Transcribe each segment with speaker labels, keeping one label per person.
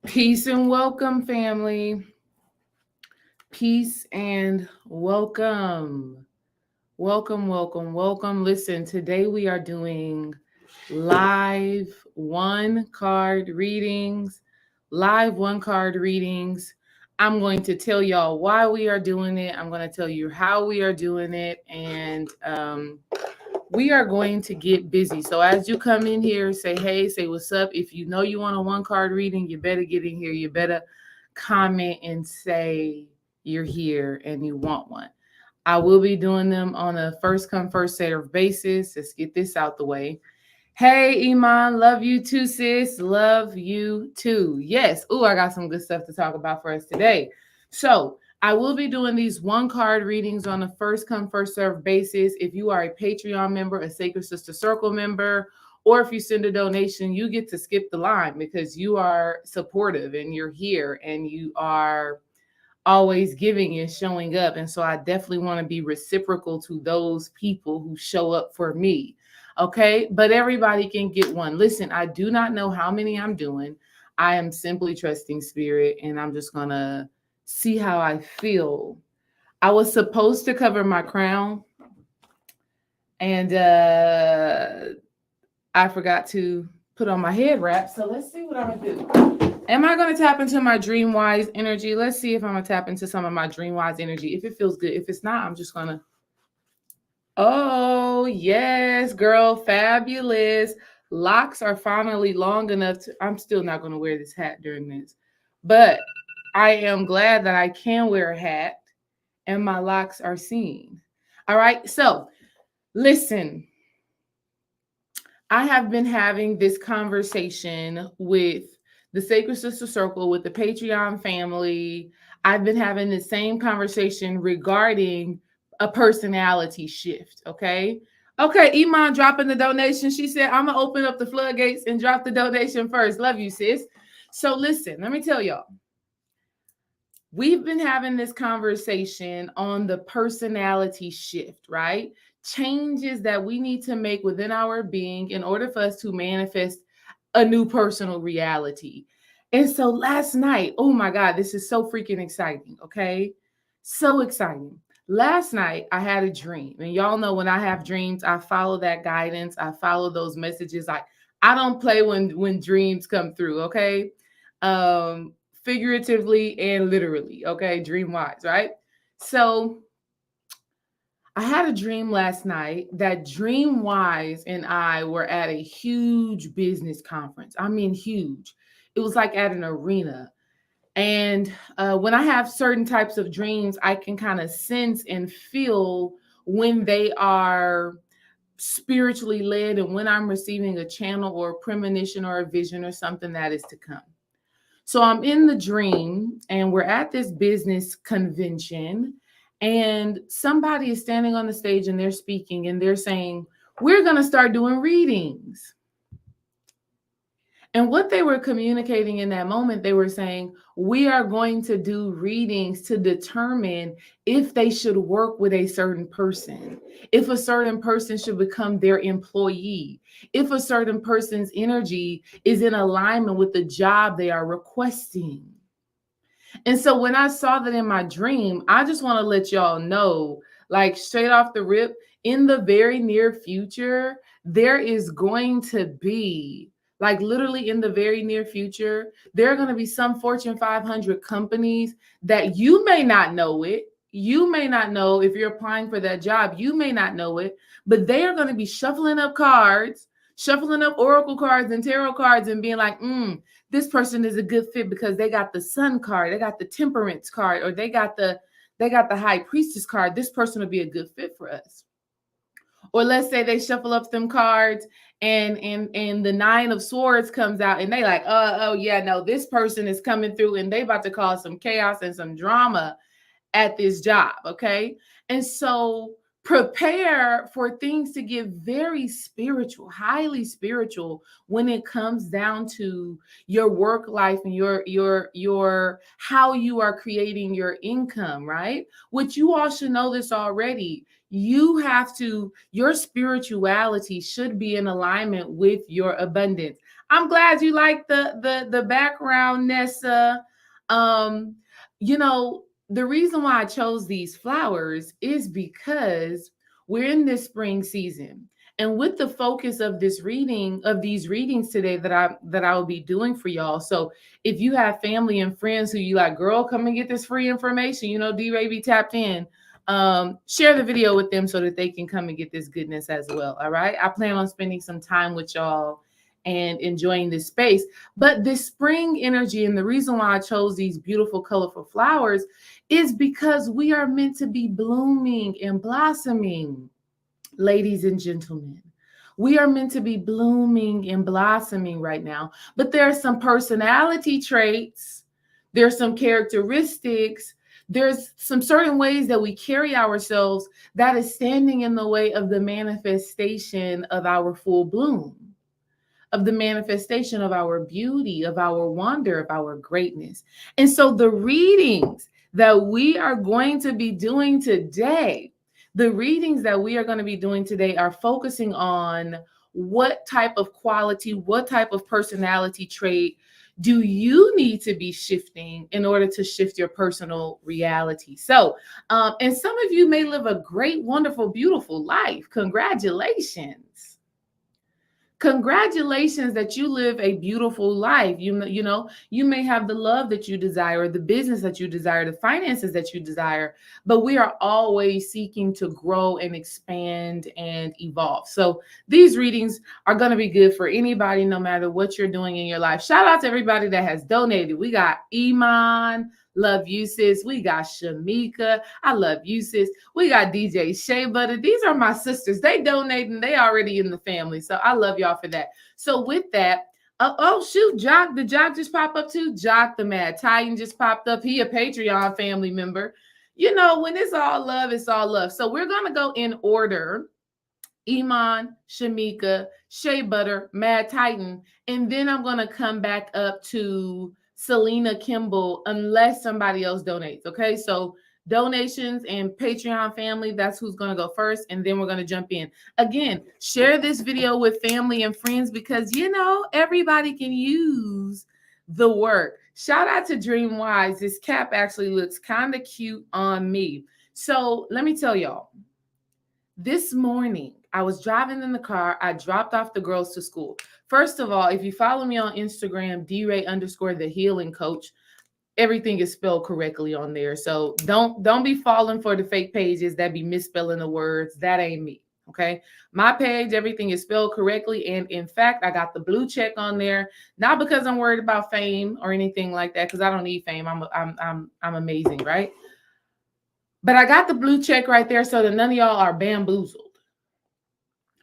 Speaker 1: Peace and welcome, family. Peace and welcome. Welcome. Listen, today we are doing live one card readings. Live one card readings. I'm going to tell y'all why we are doing it. I'm going to tell you how we are doing it. And we are going to get busy. So as you come in here, say hey, say what's up. If you know you want a one card reading, you better get in here. You better comment and say you're here and you want one. I will be doing them on a first come, first serve basis. Let's get this out the way. Hey, Iman, love you too, sis. Love you too. Yes. Ooh, I got some good stuff to talk about for us today. So, I will be doing these one card readings on a first come, first serve basis. If you are a Patreon member, a Sacred Sister Circle member, or if you send a donation, you get to skip the line because you are supportive and you're here and you are always giving and showing up. And so I definitely want to be reciprocal to those people who show up for me. Okay. But everybody can get one. Listen, I do not know how many I'm doing. I am simply trusting spirit and I'm just going to see how I feel. I was supposed to cover my crown and I forgot to put on my head wrap. So let's see what I'm going to do. Am I going to tap into my dream wise energy? Let's see if I'm going to tap into some of my dream wise energy. If it feels good. If it's not, I'm just going to. Oh, yes, girl. Fabulous. Locks are finally long enough to. I'm still not going to wear this hat during this. But I am glad that I can wear a hat and my locks are seen. All right. So listen, I have been having this conversation with the Sacred Sister Circle, with the Patreon family. I've been having the same conversation regarding a personality shift. Okay. Okay. Iman dropping the donation. She said, I'm going to open up the floodgates and drop the donation first. Love you, sis. So listen, let me tell y'all. We've been having this conversation on the personality shift, right? Changes that we need to make within our being in order for us to manifest a new personal reality. And so last night, oh my God, this is so freaking exciting, okay? So exciting. Last night, I had a dream. And y'all know when I have dreams, I follow that guidance. I follow those messages. Like, I don't play when dreams come through, okay? Figuratively and literally, okay? Dream wise, right? So I had a dream last night that Dream Wise and I were at a huge business conference. I mean, huge. It was like at an arena. And when I have certain types of dreams, I can kind of sense and feel when they are spiritually led and when I'm receiving a channel or a premonition or a vision or something that is to come. So I'm in the dream and we're at this business convention and somebody is standing on the stage and they're speaking and they're saying, we're going to start doing readings. And what they were communicating in that moment, they were saying, we are going to do readings to determine if they should work with a certain person, if a certain person should become their employee, if a certain person's energy is in alignment with the job they are requesting. And so when I saw that in my dream, I just want to let y'all know, like straight off the rip, in the very near future, there is going to be, like literally in the very near future, there are going to be some Fortune 500 companies that you may not know it. You may not know if you're applying for that job. You may not know it, but they are going to be shuffling up cards, shuffling up oracle cards and tarot cards and being like, this person is a good fit because they got the sun card, they got the temperance card, or they got the high priestess card. This person would be a good fit for us. Or let's say they shuffle up them cards and the 9 of swords comes out and they like, oh yeah, no, this person is coming through and they about to cause some chaos and some drama at this job. Okay. And so prepare for things to get very spiritual, highly spiritual when it comes down to your work life and your how you are creating your income, right? Which you all should know this already. Your spirituality should be in alignment with your abundance. I'm glad you like the background, Nessa. Um, you know, the reason why I chose these flowers is because we're in this spring season. And with the focus of these readings today that I will be doing for y'all. So if you have family and friends who you like, girl, come and get this free information, D-Ray be tapped in. Share the video with them so that they can come and get this goodness as well. All right. I plan on spending some time with y'all and enjoying this space. But this spring energy, and the reason why I chose these beautiful, colorful flowers is because we are meant to be blooming and blossoming, ladies and gentlemen. We are meant to be blooming and blossoming right now. But there are some personality traits, there's some characteristics, there's some certain ways that we carry ourselves that is standing in the way of the manifestation of our full bloom, of the manifestation of our beauty, of our wonder, of our greatness. And so the readings that we are going to be doing today, are focusing on what type of quality, what type of personality trait do you need to be shifting in order to shift your personal reality. So, and some of you may live a great, wonderful, beautiful life. Congratulations. Congratulations that you live a beautiful life. You may have the love that you desire, the business that you desire, the finances that you desire, but we are always seeking to grow and expand and evolve. So these readings are going to be good for anybody, no matter what you're doing in your life. Shout out to everybody that has donated. We got Iman. Love you, sis. We got Shamika. I love you, sis. We got DJ Shea Butter. These are my sisters. They donate and they already in the family. So I love y'all for that. So with that, oh shoot, Jock. Did Jock just pop up too? Jock the Mad Titan just popped up. He a Patreon family member. When it's all love, it's all love. So we're going to go in order. Iman, Shamika, Shea Butter, Mad Titan. And then I'm going to come back up to Selena Kimball unless somebody else donates. Okay, so donations and Patreon family, that's who's going to go first, and then we're going to jump in. Again, share this video with family and friends because everybody can use the work. Shout out to Dreamwise. This cap actually looks kind of cute on me. So let me tell y'all, this morning I was driving in the car. I dropped off the girls to school. First of all, if you follow me on Instagram, _the healing coach, everything is spelled correctly on there. So don't be falling for the fake pages that be misspelling the words. That ain't me. Okay. My page, everything is spelled correctly. And in fact, I got the blue check on there, not because I'm worried about fame or anything like that, because I don't need fame. I'm amazing, right? But I got the blue check right there so that none of y'all are bamboozled.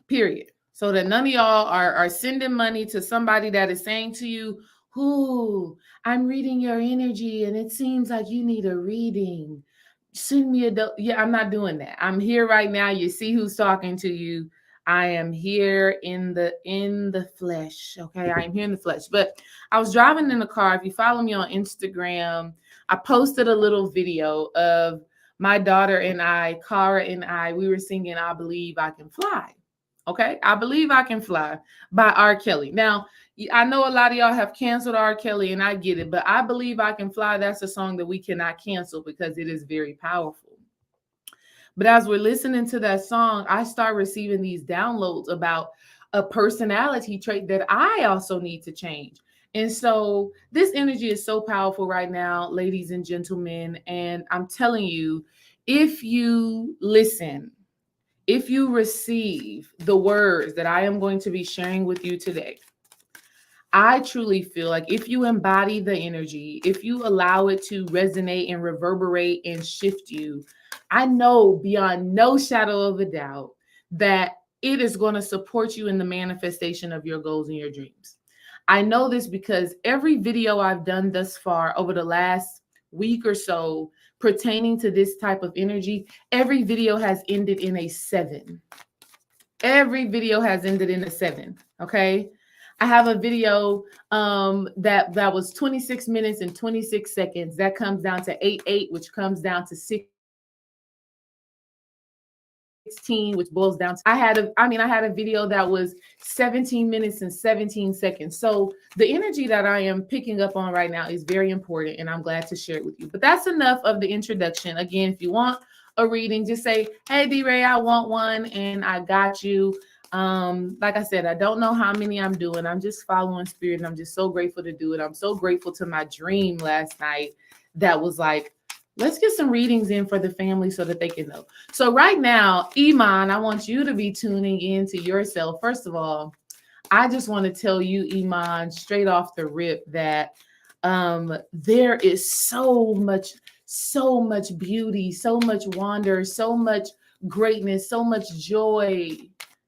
Speaker 1: Period. So that none of y'all are sending money to somebody that is saying to you, "Ooh, I'm reading your energy and it seems like you need a reading. Send me yeah, I'm not doing that. I'm here right now. You see who's talking to you. I am here in the flesh. Okay, I am here in the flesh. But I was driving in the car. If you follow me on Instagram, I posted a little video of my daughter and I, Cara and I, we were singing I Believe I Can Fly. Okay, I Believe I Can Fly by R. Kelly. Now, I know a lot of y'all have canceled R. Kelly, and I get it, but I Believe I Can Fly, that's a song that we cannot cancel because it is very powerful. But as we're listening to that song, I start receiving these downloads about a personality trait that I also need to change. And so this energy is so powerful right now, ladies and gentlemen. And I'm telling you, if you listen, if you receive the words that I am going to be sharing with you today, I truly feel like if you embody the energy, if you allow it to resonate and reverberate and shift you, I know beyond no shadow of a doubt that it is going to support you in the manifestation of your goals and your dreams. I know this because every video I've done thus far over the last week or so pertaining to this type of energy, every video has ended in a 7. Every video has ended in a 7. Okay. I have a video that was 26 minutes and 26 seconds. That comes down to 8-8, which comes down to 6. 16, which boils down to I had a video that was 17 minutes and 17 seconds. So the energy that I am picking up on right now is very important, and I'm glad to share it with you. But that's enough of the introduction. Again, if you want a reading, just say, hey, D-Ray, I want one, and I got you. Like I said, I don't know how many I'm doing. I'm just following spirit, and I'm just so grateful to do it. I'm so grateful to my dream last night that was like, let's get some readings in for the family so that they can know. So right now, Iman, I want you to be tuning in to yourself. First of all, I just want to tell you, Iman, straight off the rip that there is so much beauty, so much wonder, so much greatness, so much joy,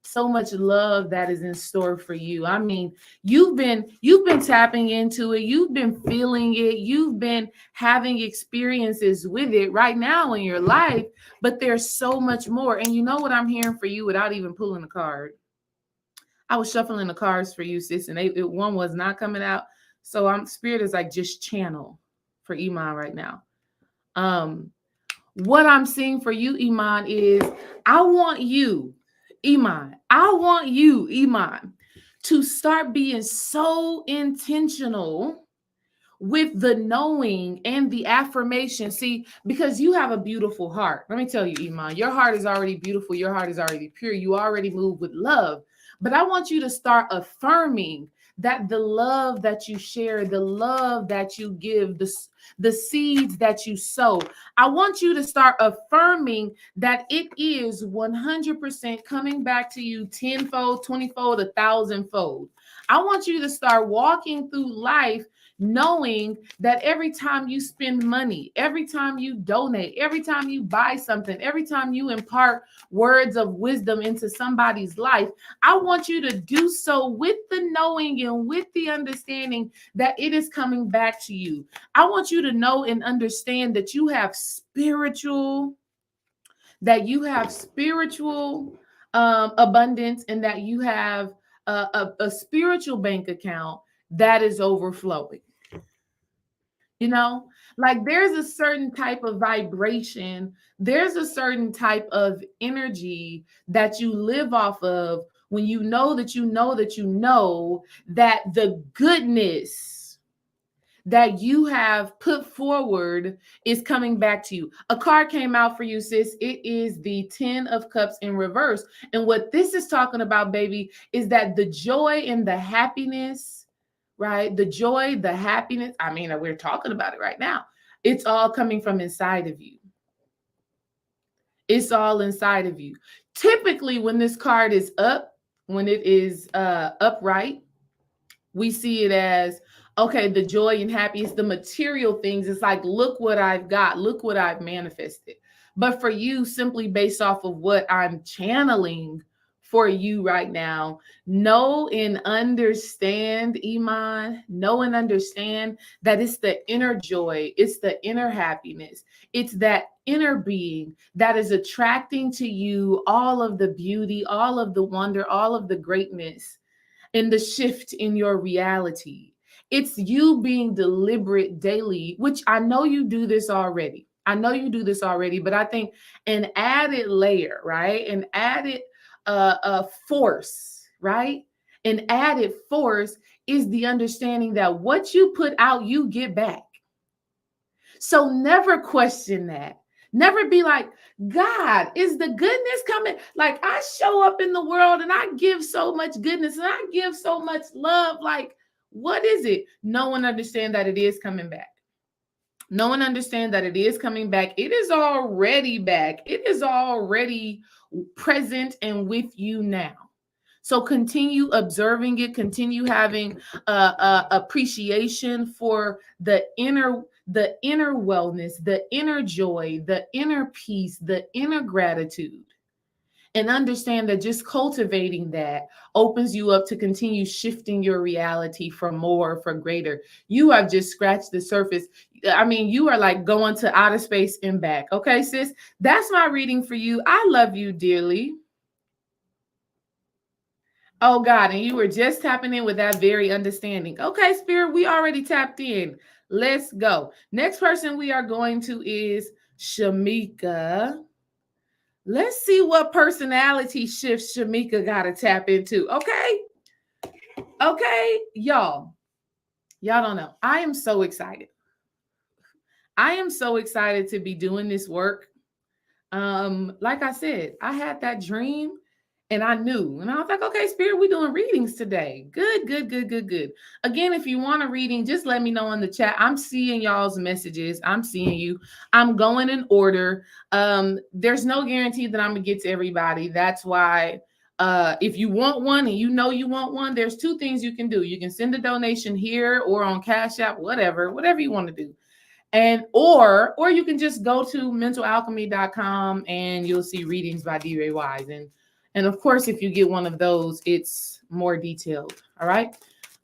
Speaker 1: so much love that is in store for you. I mean, you've been tapping into it, you've been feeling it, you've been having experiences with it right now in your life, but there's so much more. And you know what I'm hearing for you without even pulling a card? I was shuffling the cards for you, sis, and one was not coming out. So spirit is like, just channel for Iman right now. What I'm seeing for you, Iman, is I want you, Iman, to start being so intentional with the knowing and the affirmation. See, because you have a beautiful heart. Let me tell you, Iman, your heart is already beautiful. Your heart is already pure. You already move with love. But I want you to start affirming that the love that you share, the love that you give, the seeds that you sow, I want you to start affirming that it is 100% coming back to you tenfold, 20-fold, 1,000-fold. I want you to start walking through life knowing that every time you spend money, every time you donate, every time you buy something, every time you impart words of wisdom into somebody's life, I want you to do so with the knowing and with the understanding that it is coming back to you. I want you to know and understand that you have spiritual abundance, and that you have a spiritual bank account that is overflowing. You know, like there's a certain type of vibration, there's a certain type of energy that you live off of when you know that you know that you know that the goodness that you have put forward is coming back to you. A card came out for you, sis. It is the 10 of Cups in reverse. And what this is talking about, baby, is that the joy and the happiness, right? The joy, the happiness. I mean, we're talking about it right now. It's all coming from inside of you. It's all inside of you. Typically, when this card is up, when it is upright, we see it as, okay, the joy and happiness, the material things. It's like, look what I've got. Look what I've manifested. But for you, simply based off of what I'm channeling for you right now, know and understand, Iman, know and understand that it's the inner joy, it's the inner happiness, it's that inner being that is attracting to you all of the beauty, all of the wonder, all of the greatness, and the shift in your reality. It's you being deliberate daily, which I know you do this already. But I think an added layer, right? An added force, right? An added force is the understanding that what you put out, you get back. So never question that. Never be like, God, is the goodness coming? Like, I show up in the world and I give so much goodness and I give so much love. Like, what is it? No one understand that it is coming back. No one understand that it is coming back. It is already back. It is already present and with you now. So continue observing it. Continue having appreciation for the inner wellness, the inner joy, the inner peace, the inner gratitude. And understand that just cultivating that opens you up to continue shifting your reality for more, for greater. You have just scratched the surface. I mean, you are like going to outer space and back. Okay, sis, that's my reading for you. I love you dearly. Oh, God, and you were just tapping in with that very understanding. Okay, Spirit, we already tapped in. Let's go. Next person we are going to is Shamika. Let's see what personality shifts Shamika got to tap into. Okay. Okay. Y'all don't know. I am so excited. I am so excited to be doing this work. Like I said, I had that dream and I knew, and I was like, okay, Spirit, we're doing readings today. Good, good, good, good, good. Again, if you want a reading, just let me know in the chat. I'm seeing y'all's messages. I'm seeing you. I'm going in order. There's no guarantee that I'm gonna get to everybody. That's why if you want one and you know you want one, there's two things you can do. You can send a donation here or on Cash App, whatever you want to do. And or you can just go to mentalalchemy.com and you'll see readings by D-Ray Wise. And of course, if you get one of those, it's more detailed. All right.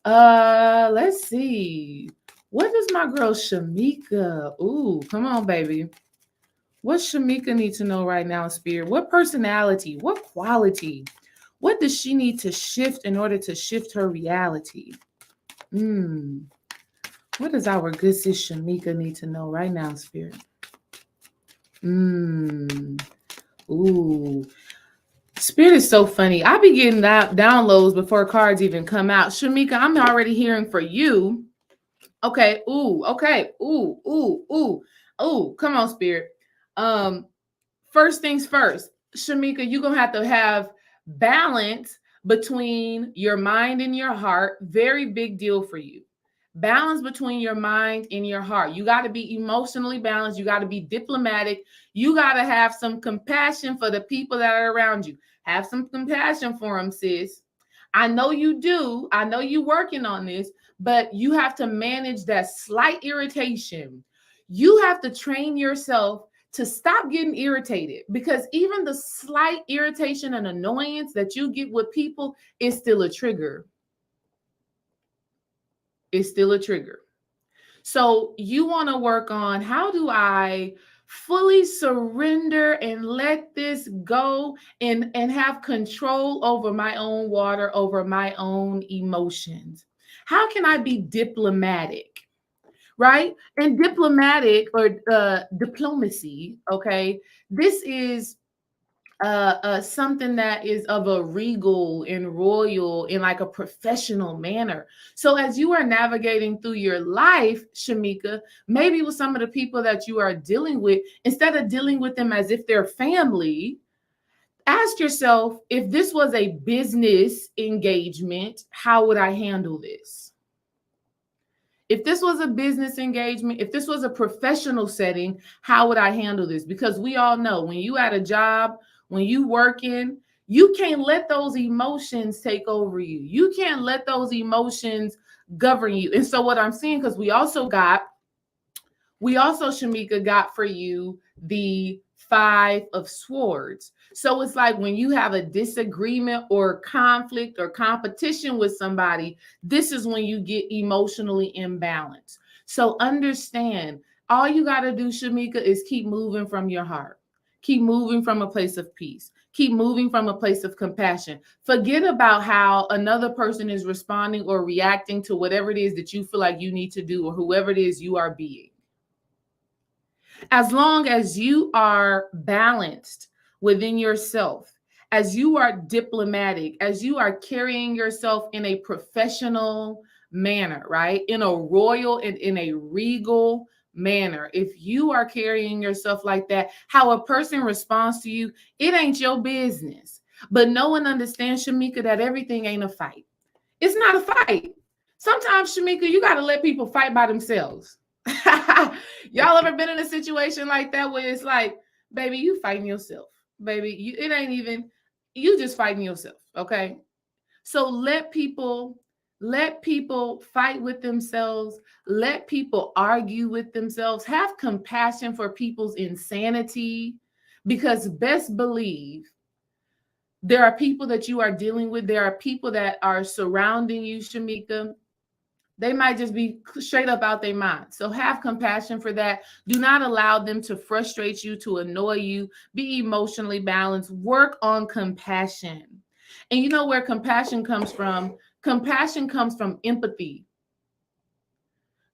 Speaker 1: Let's see. What does my girl Shamika? Ooh, come on, baby. What Shamika need to know right now, Spirit? What personality? What quality? What does she need to shift in order to shift her reality? What does our good sis Shamika need to know right now, Spirit? Ooh. Spirit is so funny. I be getting downloads before cards even come out. Shamika, I'm already hearing for you. Okay. Ooh. Okay. Ooh. Ooh. Ooh. Ooh. Come on, Spirit. First things first, Shamika, you're gonna have to have balance between your mind and your heart. Very big deal for you. Balance between your mind and your heart. You got to be emotionally balanced. You got to be diplomatic. You got to have some compassion for the people that are around you. Have some compassion for them, sis. I know you do. I know you're working on this, but you have to manage that slight irritation. You have to train yourself to stop getting irritated, because even the slight irritation and annoyance that you get with people is still a trigger. It's still a trigger. So you want to work on, how do I fully surrender and let this go and have control over my own water, over my own emotions? How can I be diplomatic? Right? And diplomatic or diplomacy, okay, this is something that is of a regal and royal in like a professional manner. So as you are navigating through your life, Shamika, maybe with some of the people that you are dealing with, instead of dealing with them as if they're family, ask yourself, if this was a business engagement, how would I handle this? If this was a business engagement, if this was a professional setting, how would I handle this? Because we all know when you at a job, when you working, you can't let those emotions take over you. You can't let those emotions govern you. And so what I'm seeing, because we also, Shamika, got for you the 5 of Swords. So it's like when you have a disagreement or conflict or competition with somebody, this is when you get emotionally imbalanced. So understand, all you got to do, Shamika, is keep moving from your heart. Keep moving from a place of peace. Keep moving from a place of compassion. Forget about how another person is responding or reacting to whatever it is that you feel like you need to do, or whoever it is you are being. As long as you are balanced within yourself, as you are diplomatic, as you are carrying yourself in a professional manner, right? In a royal and in a regal manner. If you are carrying yourself like that, how a person responds to you, it ain't your business. But know and understand, Shamika, that everything ain't a fight. It's not a fight. Sometimes, Shamika, you got to let people fight by themselves. Y'all ever been in a situation like that where it's like, baby, you fighting yourself, baby, it ain't even, you just fighting yourself. Okay. So let people fight with themselves. Let people argue with themselves. Have compassion for people's insanity, because best believe there are people that you are dealing with. There are people that are surrounding you, Shamika. They might just be straight up out their mind. So have compassion for that. Do not allow them to frustrate you, to annoy you. Be emotionally balanced. Work on compassion. And you know where compassion comes from? Compassion comes from empathy.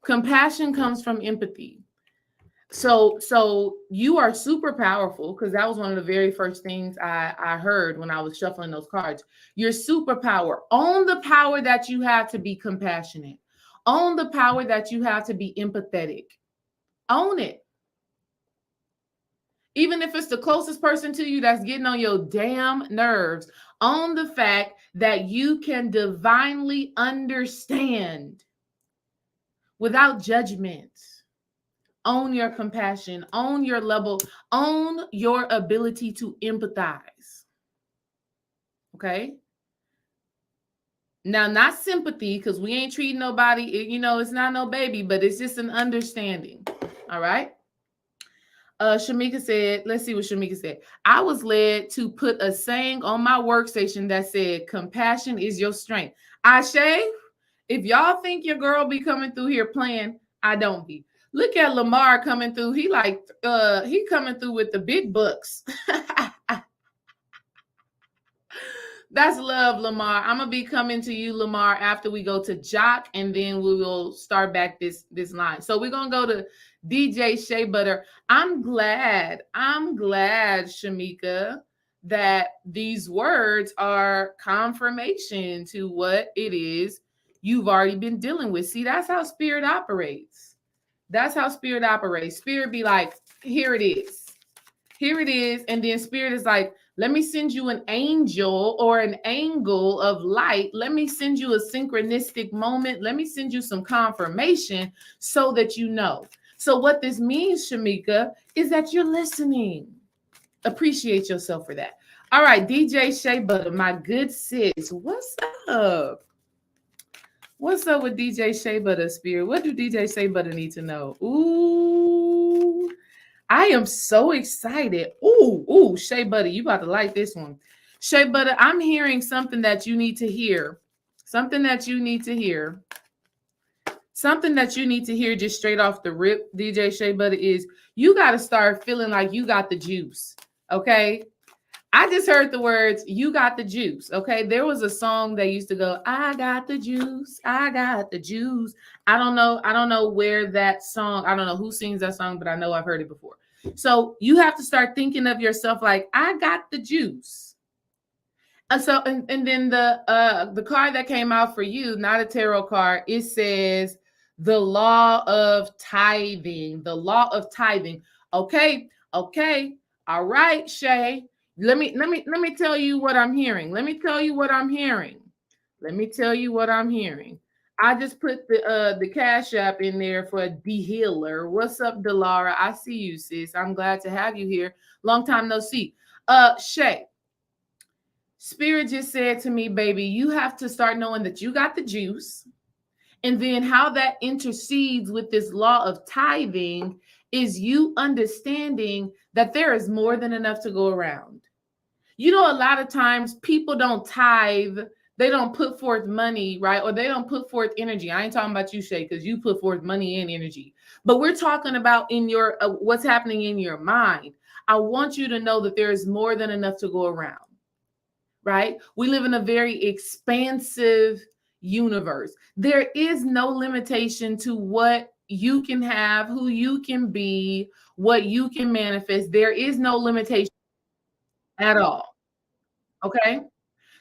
Speaker 1: Compassion comes from empathy. So you are super powerful, because that was one of the very first things I heard when I was shuffling those cards. Your superpower. Own the power that you have to be compassionate. Own the power that you have to be empathetic. Own it. Even if it's the closest person to you that's getting on your damn nerves, own the fact that you can divinely understand without judgment. Own your compassion, own your level, own your ability to empathize. Okay? Now, not sympathy, because we ain't treating nobody, it's not no baby, but it's just an understanding. All right? Shamika said, let's see what Shamika said. I was led to put a saying on my workstation that said, compassion is your strength. Shay, if y'all think your girl be coming through here playing, I don't be. Look at Lamar coming through. He coming through with the big bucks. That's love, Lamar. I'm gonna be coming to you, Lamar, after we go to Jock, and then we will start back this line. So we're gonna go to DJ Shea Butter. I'm glad, Shamika, that these words are confirmation to what it is you've already been dealing with. See, that's how spirit operates. That's how spirit operates. Spirit be like, here it is. Here it is. And then spirit is like, let me send you an angel or an angle of light. Let me send you a synchronistic moment. Let me send you some confirmation so that you know. So what this means, Shamika, is that you're listening. Appreciate yourself for that. All right, DJ Shea Butter, my good sis. What's up? What's up with DJ Shea Butter, spirit? What do DJ Shea Butter need to know? Ooh. I am so excited. Ooh, Shea Butter, you about to like this one. Shea Butter, I'm hearing something that you need to hear. Something that you need to hear. Something that you need to hear just straight off the rip, DJ Shea Butter, is you got to start feeling like you got the juice. Okay? I just heard the words, you got the juice. Okay? There was a song that used to go, I got the juice. I got the juice. I don't know where that song, I don't know who sings that song, but I know I've heard it before. So you have to start thinking of yourself like, I got the juice. And then the card that came out for you, not a tarot card, it says the law of tithing. The law of tithing. Okay. All right, Shay. Let me tell you what I'm hearing. Let me tell you what I'm hearing. I just put the Cash App in there for the healer. What's up, Delara? I see you, sis. I'm glad to have you here. Long time no see. Shay, Spirit just said to me, baby, you have to start knowing that you got the juice. And then how that intercedes with this law of tithing is you understanding that there is more than enough to go around. You know, a lot of times people don't tithe. They don't put forth money, right? Or they don't put forth energy. I ain't talking about you, Shay, because you put forth money and energy. But we're talking about in your what's happening in your mind. I want you to know that there is more than enough to go around, right? We live in a very expansive universe. There is no limitation to what you can have, who you can be, what you can manifest. There is no limitation at all. Okay?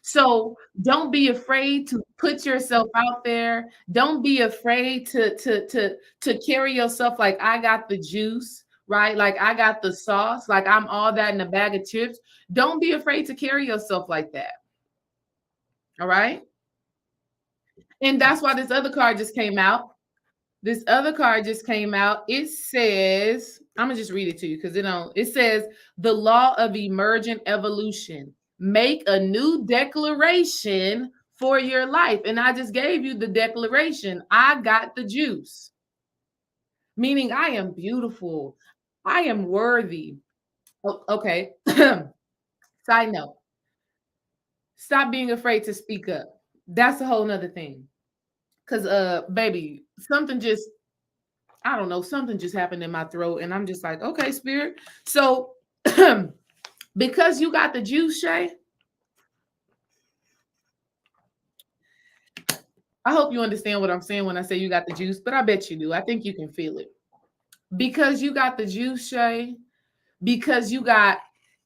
Speaker 1: So don't be afraid to put yourself out there. Don't be afraid to carry yourself like I got the juice, right? Like I got the sauce, like I'm all that in a bag of chips. Don't be afraid to carry yourself like that. All right? And that's why this other card just came out. This other card just came out. It says, I'm gonna just read it to you because it says the law of emergent evolution. Make a new declaration for your life. And I just gave you the declaration. I got the juice. Meaning I am beautiful. I am worthy. Oh, okay. Side note. Stop being afraid to speak up. That's a whole nother thing. Cause baby, I don't know, something just happened in my throat, and I'm just like, okay, spirit. So because you got the juice, Shay, I hope you understand what I'm saying when I say you got the juice, but I bet you do. I think you can feel it. Because you got the juice, Shay, because you got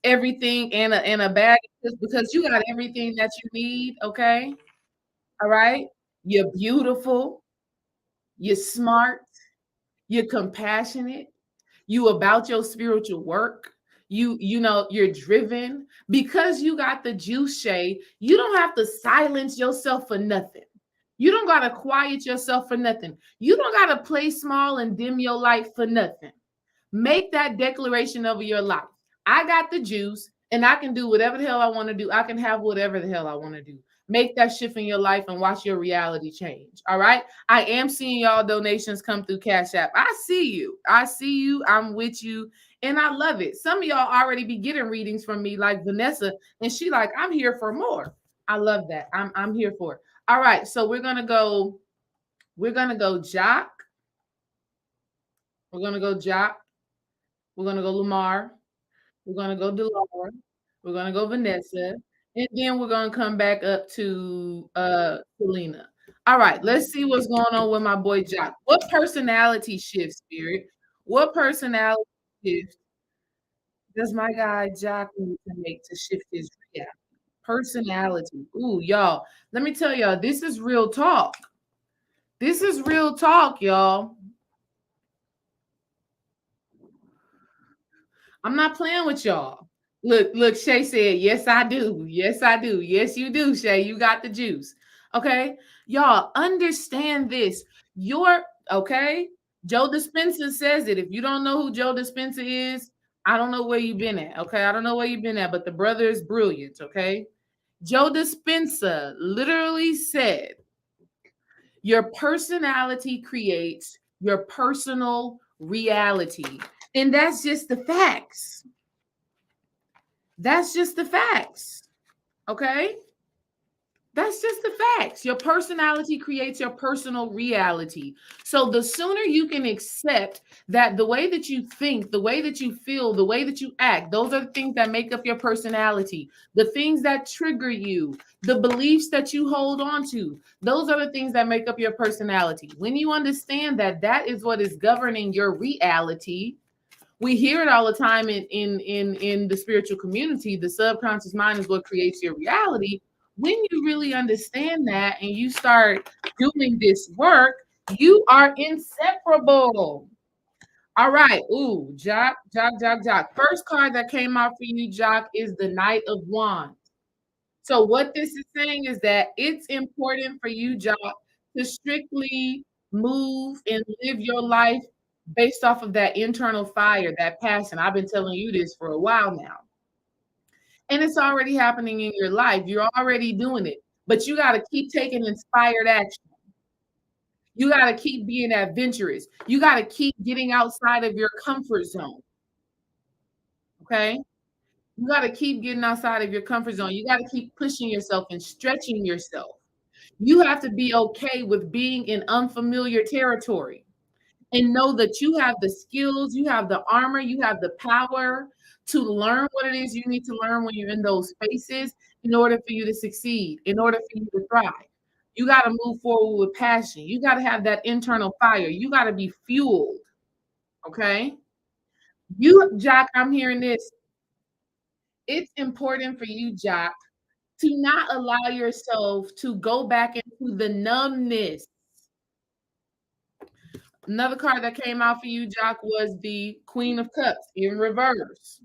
Speaker 1: everything in a bag, because you got everything that you need, okay? All right? You're beautiful, you're smart, you're compassionate, you about your spiritual work. You know, you're driven because you got the juice, Shay. You don't have to silence yourself for nothing. You don't got to quiet yourself for nothing. You don't got to play small and dim your light for nothing. Make that declaration over your life. I got the juice and I can do whatever the hell I want to do. I can have whatever the hell I want to do. Make that shift in your life and watch your reality change. All right. I am seeing y'all donations come through Cash App. I see you. I see you. I'm with you. And I love it. Some of y'all already be getting readings from me, like Vanessa, and she like, I'm here for more. I love that. I'm here for it. All right. So we're gonna go Jock. We're gonna go Jock. We're gonna go Lamar. We're gonna go Delora. We're gonna go Vanessa, and then we're gonna come back up to Selena. All right, let's see what's going on with my boy Jock. What personality shift, Spirit? What personality shift does my guy Jock need to make to shift his personality? Ooh, y'all. Let me tell y'all, this is real talk. This is real talk, y'all. I'm not playing with y'all. Look, Shay said, yes, I do. Yes, I do. Yes, you do, Shay. You got the juice. Okay. Y'all understand this. You're okay. Joe Dispenza says it. If you don't know who Joe Dispenza is, I don't know where you've been at. Okay. I don't know where you've been at, but the brother is brilliant. Okay. Joe Dispenza literally said, your personality creates your personal reality. And that's just the facts. That's just the facts. Okay? That's just the facts. Your personality creates your personal reality. So the sooner you can accept that the way that you think, the way that you feel, the way that you act, those are the things that make up your personality. The things that trigger you, the beliefs that you hold on to, those are the things that make up your personality. When you understand that that is what is governing your reality, we hear it all the time in the spiritual community. The subconscious mind is what creates your reality. When you really understand that and you start doing this work, you are inseparable. All right. Ooh, Jock, Jock, Jock, Jock. First card that came out for you, Jock, is the Knight of Wands. So what this is saying is that it's important for you, Jock, to strictly move and live your life based off of that internal fire, that passion. I've been telling you this for a while now. And it's already happening in your life. You're already doing it. But you got to keep taking inspired action. You got to keep being adventurous. You got to keep getting outside of your comfort zone. Okay? You got to keep getting outside of your comfort zone. You got to keep pushing yourself and stretching yourself. You have to be okay with being in unfamiliar territory and know that you have the skills, you have the armor, you have the power to learn what it is you need to learn when you're in those spaces in order for you to succeed, in order for you to thrive. You got to move forward with passion. You got to have that internal fire. You got to be fueled. Okay. You, Jock, I'm hearing this. It's important for you, Jock, to not allow yourself to go back into the numbness. Another card that came out for you, Jock, was the Queen of Cups in reverse.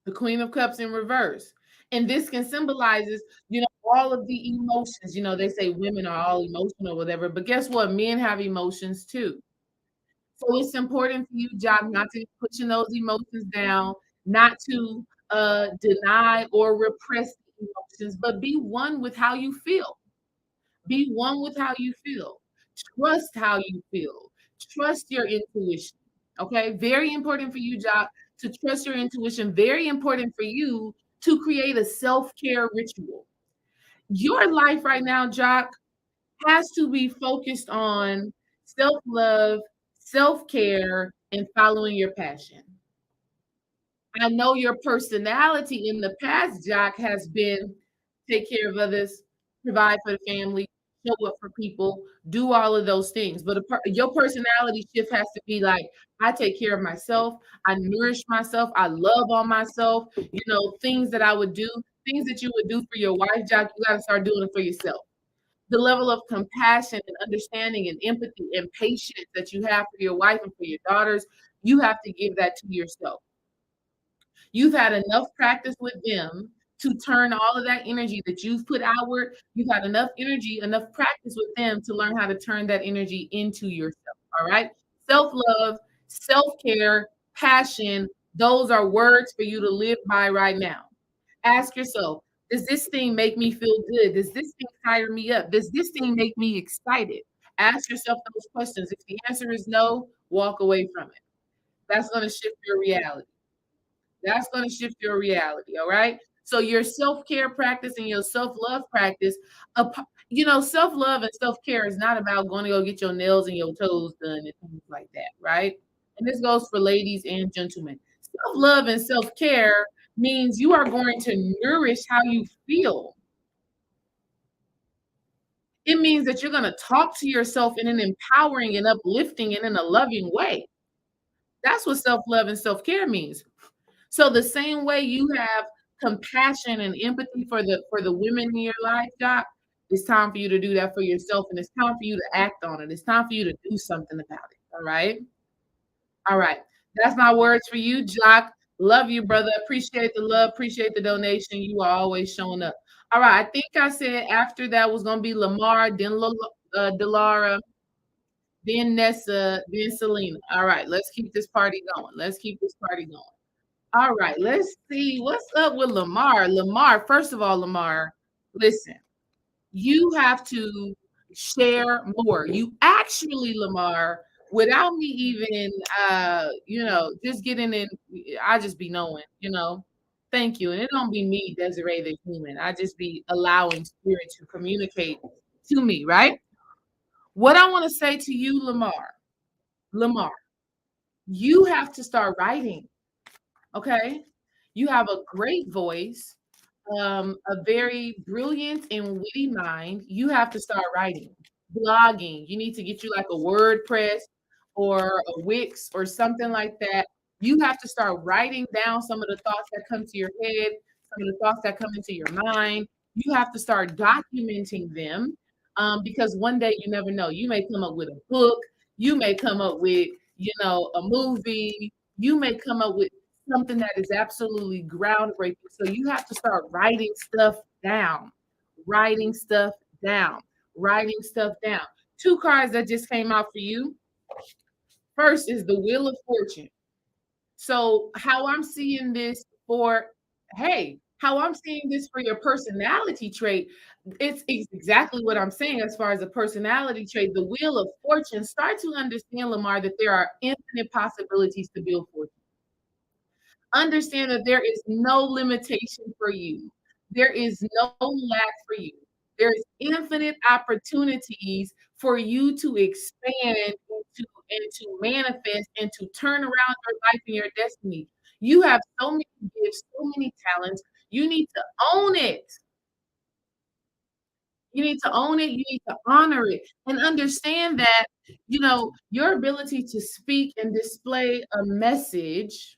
Speaker 1: The Queen of Cups in reverse. And this can symbolizes, all of the emotions. They say women are all emotional or whatever, but guess what? Men have emotions too. So it's important for you, Jock, not to pushing those emotions down, not to deny or repress the emotions, but be one with how you feel. Be one with how you feel. Trust how you feel. Trust your intuition. Okay. Very important for you, Jock, to trust your intuition. Very important for you to create a self care ritual. Your life right now, Jock, has to be focused on self love, self care, and following your passion. I know your personality in the past, Jock, has been take care of others, provide for the family, show up for people, do all of those things. But your personality shift has to be like, I take care of myself, I nourish myself, I love on myself. Things that I would do, things that you would do for your wife, Jock, you got to start doing it for yourself. The level of compassion and understanding and empathy and patience that you have for your wife and for your daughters, you have to give that to yourself. You've had enough practice with them to turn all of that energy that you've put outward. You've had enough energy, enough practice with them to learn how to turn that energy into yourself. All right. Self love, self care, passion, those are words for you to live by right now. Ask yourself, does this thing make me feel good? Does this thing fire me up? Does this thing make me excited? Ask yourself those questions. If the answer is no, walk away from it. That's going to shift your reality. That's going to shift your reality. All right. So your self-care practice and your self-love practice, self-love and self-care is not about going to go get your nails and your toes done and things like that, right? And this goes for ladies and gentlemen. Self-love and self-care means you are going to nourish how you feel. It means that you're going to talk to yourself in an empowering and uplifting and in a loving way. That's what self-love and self-care means. So the same way you have compassion and empathy for the women in your life, Doc, it's time for you to do that for yourself, and it's time for you to act on it. It's time for you to do something about it. All right. All right. That's my words for you, Jock. Love you, brother. Appreciate the love. Appreciate the donation. You are always showing up. All right. I think I said after that was gonna be Lamar, then Delara, then Nessa, then Selena. All right. Let's keep this party going. Let's keep this party going. All right, let's see what's up with Lamar. Lamar, first of all, Lamar, listen, you have to share more. You actually, Lamar, without me even just getting in, I just be knowing. Thank you. And it don't be me, Desiree the human. I just be allowing spirit to communicate to me, right? What I want to say to you, Lamar, you have to start writing. Okay. You have a great voice, a very brilliant and witty mind. You have to start writing, blogging. You need to get you like a WordPress or a Wix or something like that. You have to start writing down some of the thoughts that come to your head, some of the thoughts that come into your mind. You have to start documenting them because one day you never know. You may come up with a book. You may come up with, a movie. You may come up with something that is absolutely groundbreaking. So you have to start writing stuff down, writing stuff down, writing stuff down. Two cards that just came out for you. First is the Wheel of Fortune. So how I'm seeing this how I'm seeing this for your personality trait, it's exactly what I'm saying as far as a personality trait. The Wheel of Fortune, start to understand, Lamar, that there are infinite possibilities to build fortune. Understand that there is no limitation for you. There is no lack for you. There's infinite opportunities for you to expand and to manifest and to turn around your life and your destiny. You have so many gifts, so many talents. You need to own it. You need to own it. You need to honor it and understand that, your ability to speak and display a message,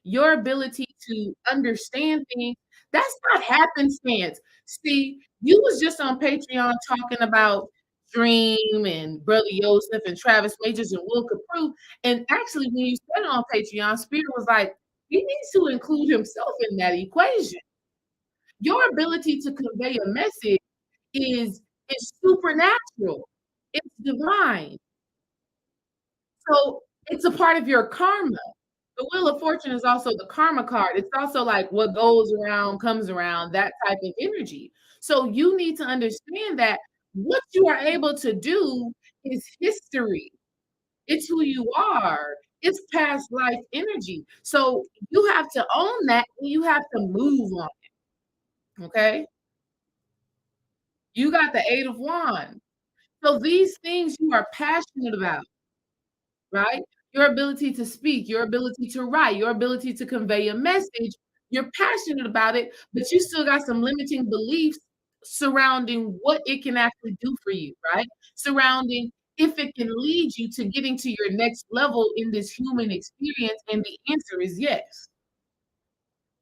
Speaker 1: your ability to understand things, that's not happenstance. See, you was just on Patreon talking about Dream and Brother Yosef and Travis Majors and Will Caprue. And actually, when you said it on Patreon, Spirit was like, he needs to include himself in that equation. Your ability to convey a message is supernatural. It's divine. So it's a part of your karma. The Wheel of Fortune is also the karma card. It's also like what goes around comes around, that type of energy. So you need to understand that what you are able to do is history. It's who you are. It's past life energy. So you have to own that and you have to move on it. Okay. You got the Eight of Wands. So these things you are passionate about, right? Your ability to speak, your ability to write, your ability to convey a message, you're passionate about it, but you still got some limiting beliefs surrounding what it can actually do for you, right? Surrounding if it can lead you to getting to your next level in this human experience, and the answer is yes.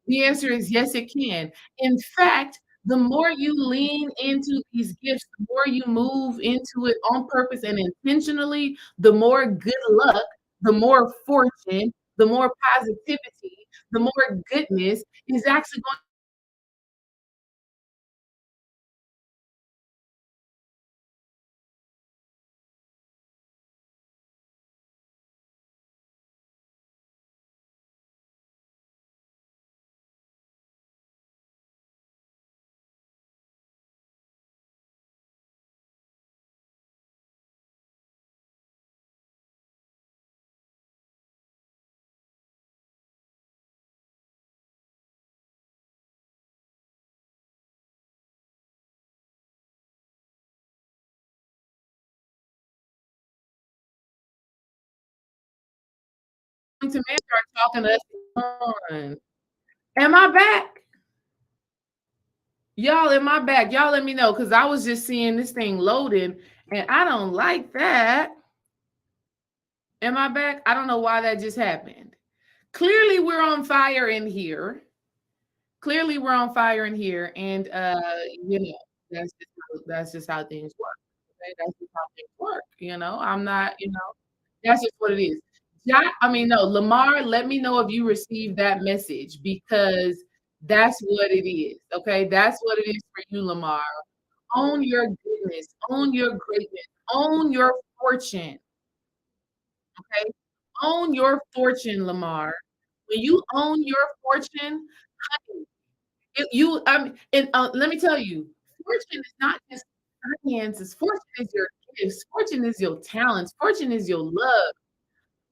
Speaker 1: The answer is yes, it can. In fact, the more you lean into these gifts, the more you move into it on purpose and intentionally, the more good luck, the more fortune, the more positivity, the more goodness is actually going to men start talking to us on. Am I back? Y'all in my back. Y'all let me know because I was just seeing this thing loading and I don't like that. Am I back? I don't know why that just happened. Clearly, we're on fire in here. Clearly, we're on fire in here. And you know, that's just how things work. Okay? That's just how things work. I'm not, that's just what it is. Jack, I mean, no, Lamar, let me know if you received that message because that's what it is. Okay. That's what it is for you, Lamar. Own your goodness, own your greatness, own your fortune. Okay. Own your fortune, Lamar. When you own your fortune, honey, and let me tell you, fortune is not just finances. Fortune is your gifts. Fortune is your talents. Fortune is your love.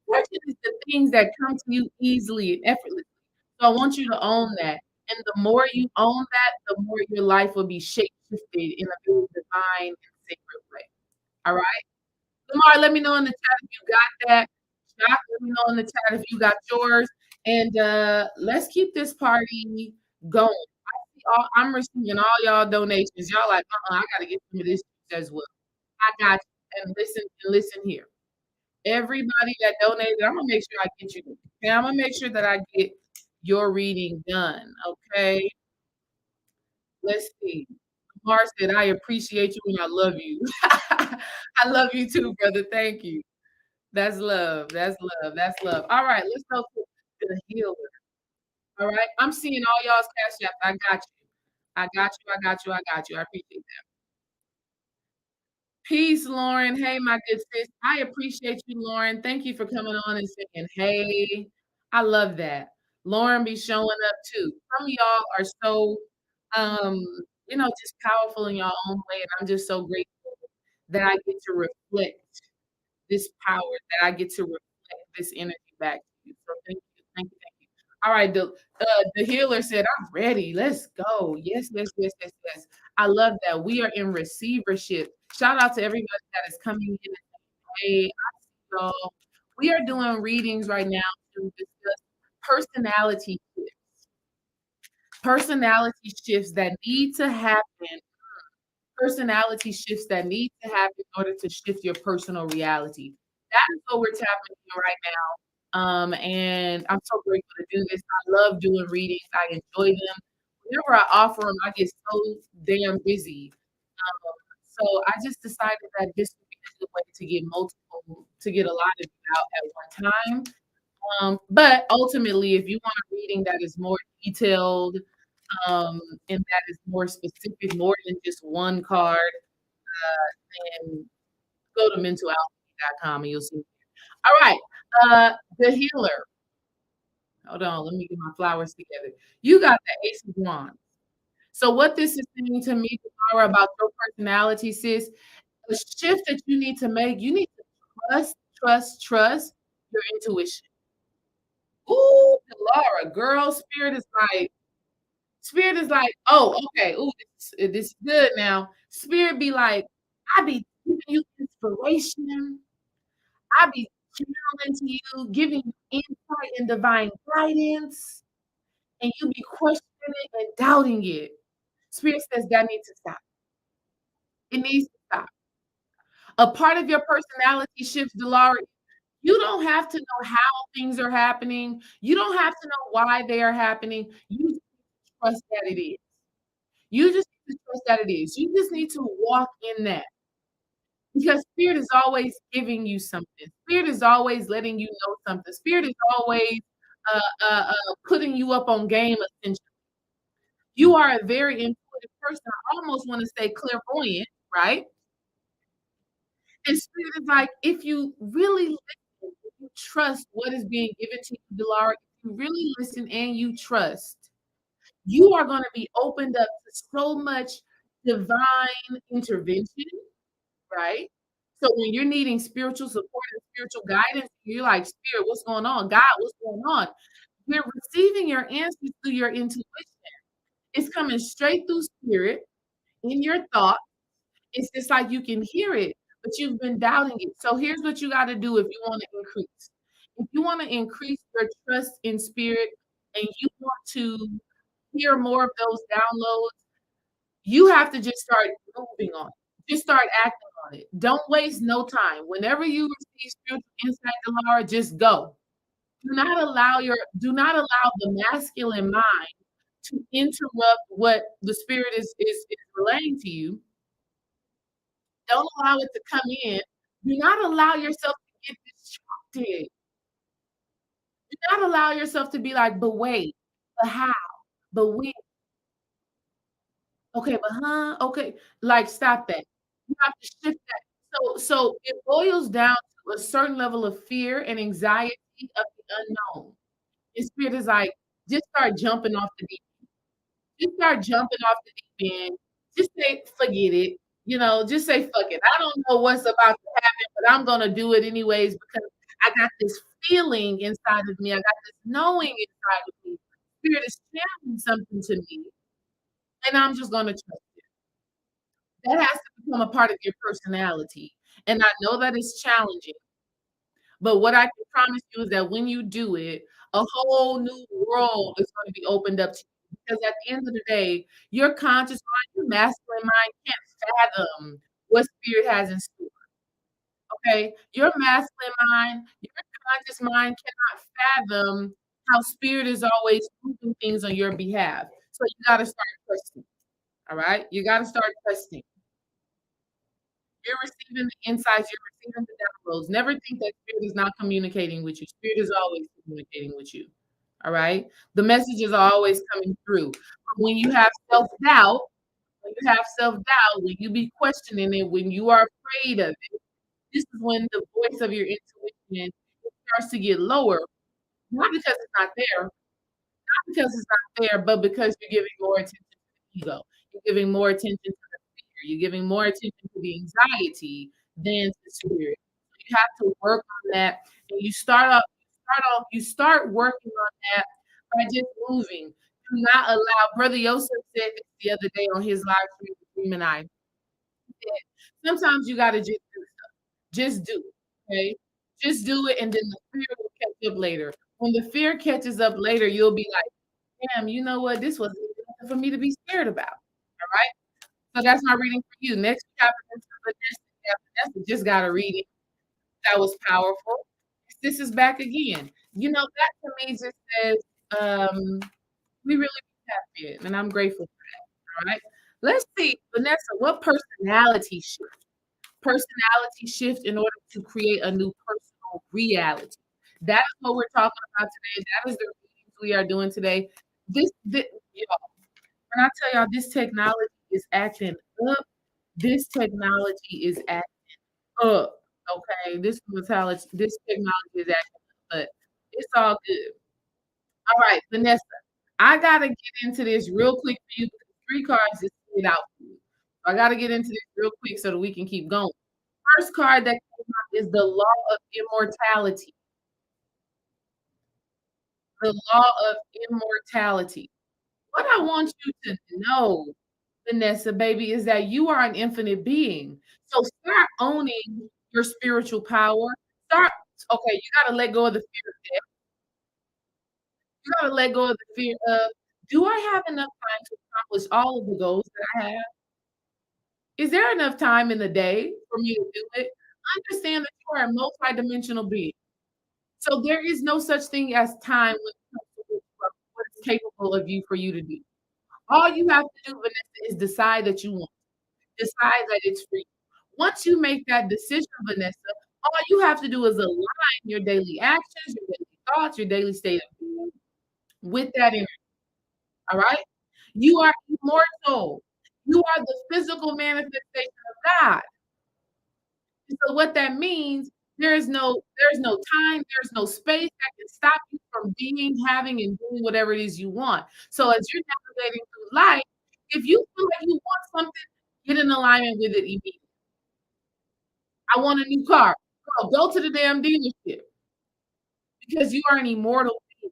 Speaker 1: Fortune is the things that come to you easily and effortlessly. So I want you to own that. And the more you own that, the more your life will be shape shifted in a very divine and sacred way. All right. Lamar, let me know in the chat if you got that. Jock, let me know in the chat if you got yours. And let's keep this party going. I'm receiving all y'all donations. Y'all like, I gotta get some of this as well. I got you. And listen here. Everybody that donated, I'm gonna make sure I get you. And I'm gonna make sure that I get your reading done. Okay. Let's see. Lamar said, I appreciate you and I love you. I love you too, brother. Thank you. That's love. That's love. That's love. All right, let's go to the healer. All right. I'm seeing all y'all's cash apps. I got you. I got you. I got you. I got you. I appreciate that. Peace, Lauren. Hey, my good sis. I appreciate you, Lauren. Thank you for coming on and saying, hey. I love that. Lauren be showing up too. Some of y'all are so um, just powerful in your own way. And I'm just so grateful that I get to reflect this power, that I get to reflect this energy back to you. So thank you, thank you, thank you. All right, the healer said, "I'm ready. Let's go." Yes, yes, yes, yes, yes. I love that. We are in receivership. Shout out to everybody that is coming in today. I see y'all. We are doing readings right now to discuss personality shifts. Personality shifts that need to happen. Personality shifts that need to happen in order to shift your personal reality. That is what we're tapping into right now. And I'm so grateful to do this. I love doing readings. I enjoy them. Whenever I offer them, I get so damn busy. So I just decided that this would be a good way to get a lot of you out at one time. But ultimately, if you want a reading that is more detailed, and that is more specific, more than just one card, then go to mentalalchemy.com and you'll see. All right. The healer. Hold on, let me get my flowers together. You got the Ace of Wands. So what this is saying to me, Laura, about your personality, sis, the shift that you need to make, you need to trust your intuition. Ooh, Laura, girl, spirit is like, oh, okay, ooh, this is good now. Spirit be like, I be giving you inspiration. I be channeling to you, giving you insight and divine guidance, and you be questioning it and doubting it. Spirit says that needs to stop. It needs to stop. A part of your personality shift, Delara, you don't have to know how things are happening. You don't have to know why they are happening. You just trust that it is. You just need to trust that it is. You just need to walk in that because Spirit is always giving you something. Spirit is always letting you know something. Spirit is always putting you up on game attention. You are a very intuitive person. I almost want to say clairvoyant, right? And Spirit is like, if you really listen, if you trust what is being given to you, Delara, if you really listen and you trust, you are going to be opened up to so much divine intervention, right? So when you're needing spiritual support and spiritual guidance, you're like, Spirit, what's going on? God, what's going on? You're receiving your answers through your intuition. It's coming straight through Spirit in your thought. It's just like you can hear it, but you've been doubting it. So here's what you got to do if you want to increase. If you want to increase your trust in Spirit and you want to hear more of those downloads, you have to just start moving on it. Just start acting on it. Don't waste no time. Whenever you receive spiritual insight, Delara, just go. Do not allow the masculine mind to interrupt what the spirit is relaying to you. Don't allow it to come in. Do not allow yourself to get distracted. Do not allow yourself to be like, but wait, but how? But when? Okay, but huh? Okay, like stop that. You have to shift that. So it boils down to a certain level of fear and anxiety of the unknown. Your spirit is like, just start jumping off the deep. Just start jumping off the deep end. Just say, forget it. Just say, fuck it. I don't know what's about to happen, but I'm gonna do it anyways because I got this feeling inside of me. I got this knowing inside of me. Spirit is channeling something to me, and I'm just gonna trust it. That has to become a part of your personality. And I know that it's challenging, but what I can promise you is that when you do it, a whole new world is going to be opened up to you. Because at the end of the day, your conscious mind, your masculine mind can't fathom what spirit has in store. Okay? Your masculine mind, your conscious mind cannot fathom how spirit is always moving things on your behalf. So you got to start trusting. All right? You got to start trusting. You're receiving the insights, you're receiving the downloads. Never think that spirit is not communicating with you. Spirit is always communicating with you. All right. The messages are always coming through. But when you have self-doubt, when you be questioning it, when you are afraid of it, this is when the voice of your intuition starts to get lower. Not because it's not there, because it's not there, but because you're giving more attention to the ego. You're giving more attention to the fear. You're giving more attention to the anxiety than to spirit. So you have to work on that. And you start working on that by just moving. Do not allow, Brother Yosef said this the other day on his live stream with Dream and I. He said, sometimes you gotta just do stuff. Just do it. Okay. Just do it, and then the fear will catch up later. When the fear catches up later, you'll be like, damn, you know what? This was nothing for me to be scared about. All right. So that's my reading for you. Next chapter into Vanessa. Yeah, Vanessa just got a reading. That was powerful. This is back again. That to me just says, we really be happy, and I'm grateful for that. All right. Let's see, Vanessa, what personality shift in order to create a new personal reality. That is what we're talking about today. That is the readings we are doing today. Y'all, when I tell y'all this technology is acting up, this technology is acting up. Okay, this technology is acting up, but it's all good. All right, Vanessa, I gotta get into this real quick for you because three cards is laid out for you. So I gotta get into this real quick so that we can keep going. First card that came out is the law of immortality. The law of immortality. What I want you to know, Vanessa, baby, is that you are an infinite being. So start owning your spiritual power. Start, okay, you got to let go of the fear of death. You got to let go of the fear of Do I have enough time to accomplish all of the goals that I have? Is there enough time in the day for me to do it? Understand that you are a multidimensional being. So there is no such thing as time when it comes to what is capable of you for you to do. All you have to do, Vanessa, is decide that you want. Decide that it's free. Once you make that decision, Vanessa, all you have to do is align your daily actions, your daily thoughts, your daily state of being with that energy. All right? You are immortal. You are the physical manifestation of God. And so what that means, there's no time, there's no space that can stop you from being, having, and doing whatever it is you want. So as you're navigating through life, if you feel like you want something, get in alignment with it immediately. I want a new car. Girl, go to the damn dealership because you are an immortal being.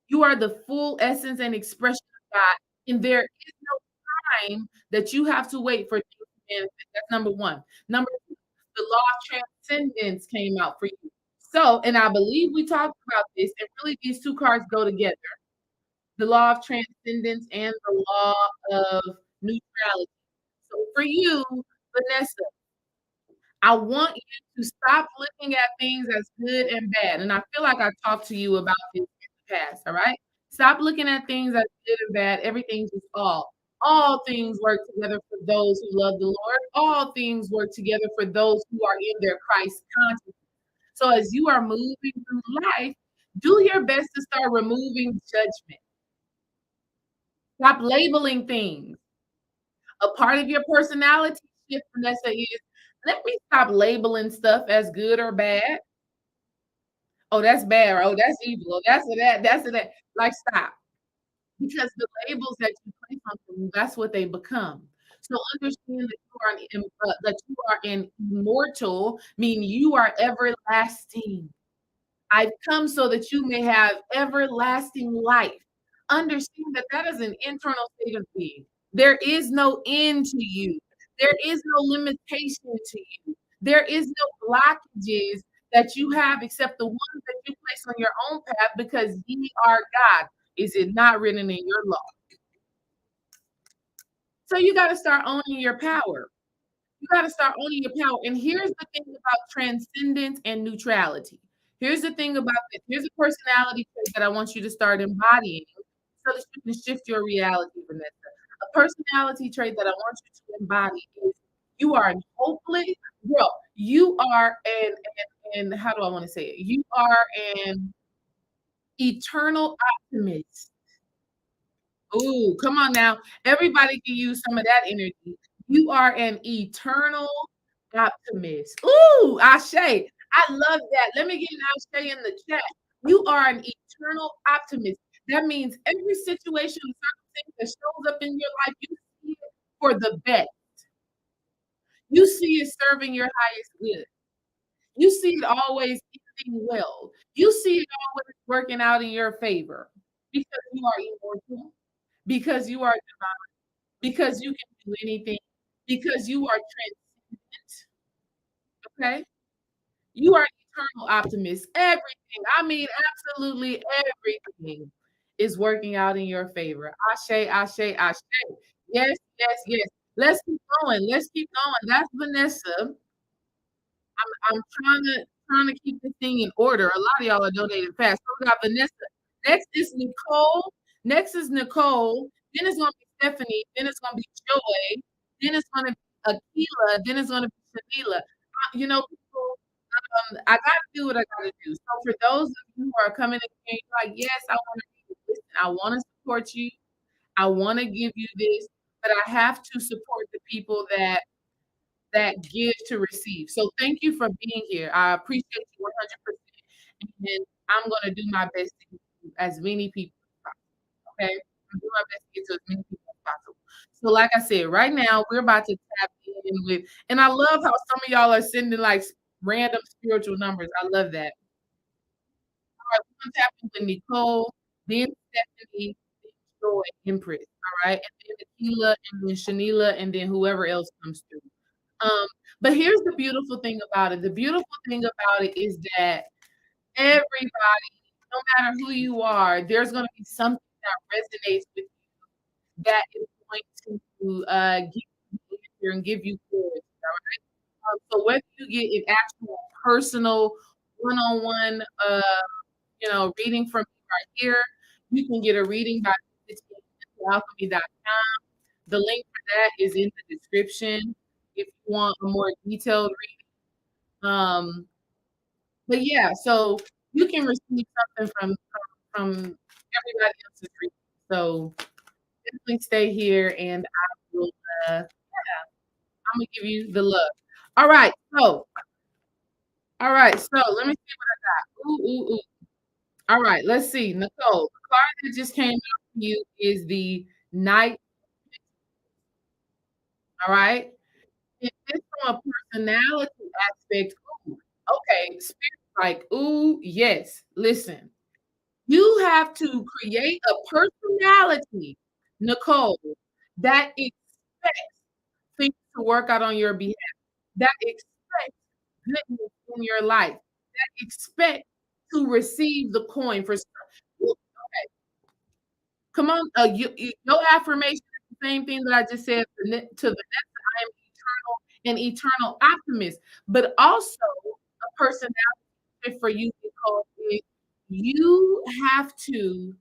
Speaker 1: You are the full essence and expression of God, and there is no time that you have to wait for things to manifest. That's number one. Number two, the law of transcendence came out for you. So, and I believe we talked about this, and really these two cards go together. The law of transcendence and the law of neutrality. So for you, Vanessa, I want you to stop looking at things as good and bad. And I feel like I talked to you about this in the past, all right? Stop looking at things as good and bad. Everything's just all. All things work together for those who love the Lord. All things work together for those who are in their Christ consciousness. So as you are moving through life, do your best to start removing judgment. Stop labeling things. A part of your personality shift, Vanessa, is let me stop labeling stuff as good or bad. Oh, that's bad. Or, oh, that's evil. Oh, that's a that. That's a that. Like, stop. Because the labels that you place on them, that's what they become. So understand that you are an immortal, meaning you are everlasting. I've come so that you may have everlasting life. Understand that that is an internal state of being. There is no end to you. There is no limitation to you. There is no blockages that you have except the ones that you place on your own path because ye are God. Is it not written in your law? So you got to start owning your power. You got to start owning your power. And here's the thing about transcendence and neutrality. Here's the thing about this. Here's a personality trait that I want you to start embodying so that you can shift your reality, Vanessa. A personality trait that I want you to embody is you are an hopeless, girl. You are and how do I want to say it? You are an eternal optimist. Ooh, come on now. Everybody can use some of that energy. You are an eternal optimist. Ooh, Ashe. I love that. Let me get an Ashe in the chat. You are an eternal optimist. That means every situation and circumstance that shows up in your life, you see it for the best. You see it serving your highest good. You see it always ending well. You see it always working out in your favor because you are immortal, because you are because you can do anything, because you are transcendent, okay? You are an eternal optimist. Everything, I mean, absolutely everything is working out in your favor. Ashe, ashe, ashe. Yes, yes, yes. Let's keep going. Let's keep going. That's Vanessa. I'm trying to keep this thing in order. A lot of y'all are donating fast. So we got Vanessa. Next is Nicole. Next is Nicole. Then it's gonna be Stephanie. Then it's gonna be Joy. Then it's gonna be Aquila. Then it's gonna be Shamila. You know, people, I gotta do what I gotta do. So for those of you who are coming in here, you're like, yes, I want to listen. I want to support you. I want to give you this, but I have to support the people that give to receive. So thank you for being here. I appreciate you 100%. And I'm going to do my best to get to as many people as possible. Okay. I'm doing my best to get to as many people as possible. So, like I said, right now we're about to tap in with, and I love how some of y'all are sending like random spiritual numbers. I love that. All right, we're going to tap in with Nicole, then Stephanie, then Joy, Empress. All right. And then Aquila, and then Shanila, and then whoever else comes through. Um, but here's the beautiful thing about it. The beautiful thing about it is that everybody, no matter who you are, there's going to be something that resonates with you, that is going to give you answer and give you courage. So whether you get an actual personal one-on-one, reading from me right here, you can get a reading by visiting alchemy.com. The link for that is in the description if you want a more detailed reading. But yeah, so you can receive something from everybody else's reading. So definitely stay here, and I will. I'm gonna give you the look. All right, so let me see what I got. Ooh, ooh, ooh. All right, let's see. Nicole, the card that just came out for you is the Knight. All right. If it's from a personality aspect, ooh, okay, spirit like, ooh, yes. Listen, you have to create a personality, Nicole, that expects things to work out on your behalf, that expects goodness in your life, that expect to receive the coin for stuff. Okay, come on, your affirmation is the same thing that I just said to Vanessa. I am eternal and eternal optimist, but also a personality fit for you because you have to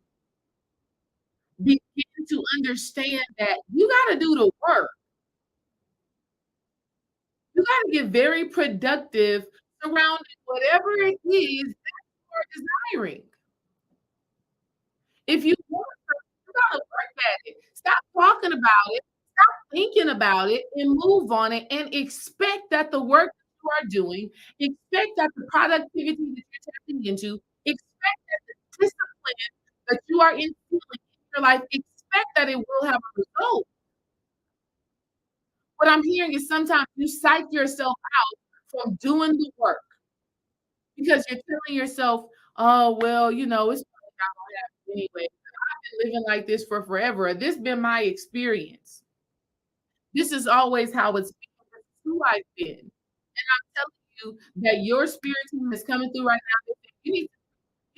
Speaker 1: begin to understand that you got to do the work. You got to get very productive surrounding whatever it is that you're desiring. If you want something, you gotta work at it. Stop talking about it, stop thinking about it, and move on it, and expect that the work that you are doing, expect that the productivity that you're tapping into, expect that the discipline that you are instilling in your life, expect that it will have a result. What I'm hearing is sometimes you psych yourself out from doing the work because you're telling yourself, "Oh, well, it's probably not gonna happen anyway. I've been living like this for forever. This been my experience. This is always how it's been. This is who I've been." And I'm telling you that your spirit team is coming through right now. You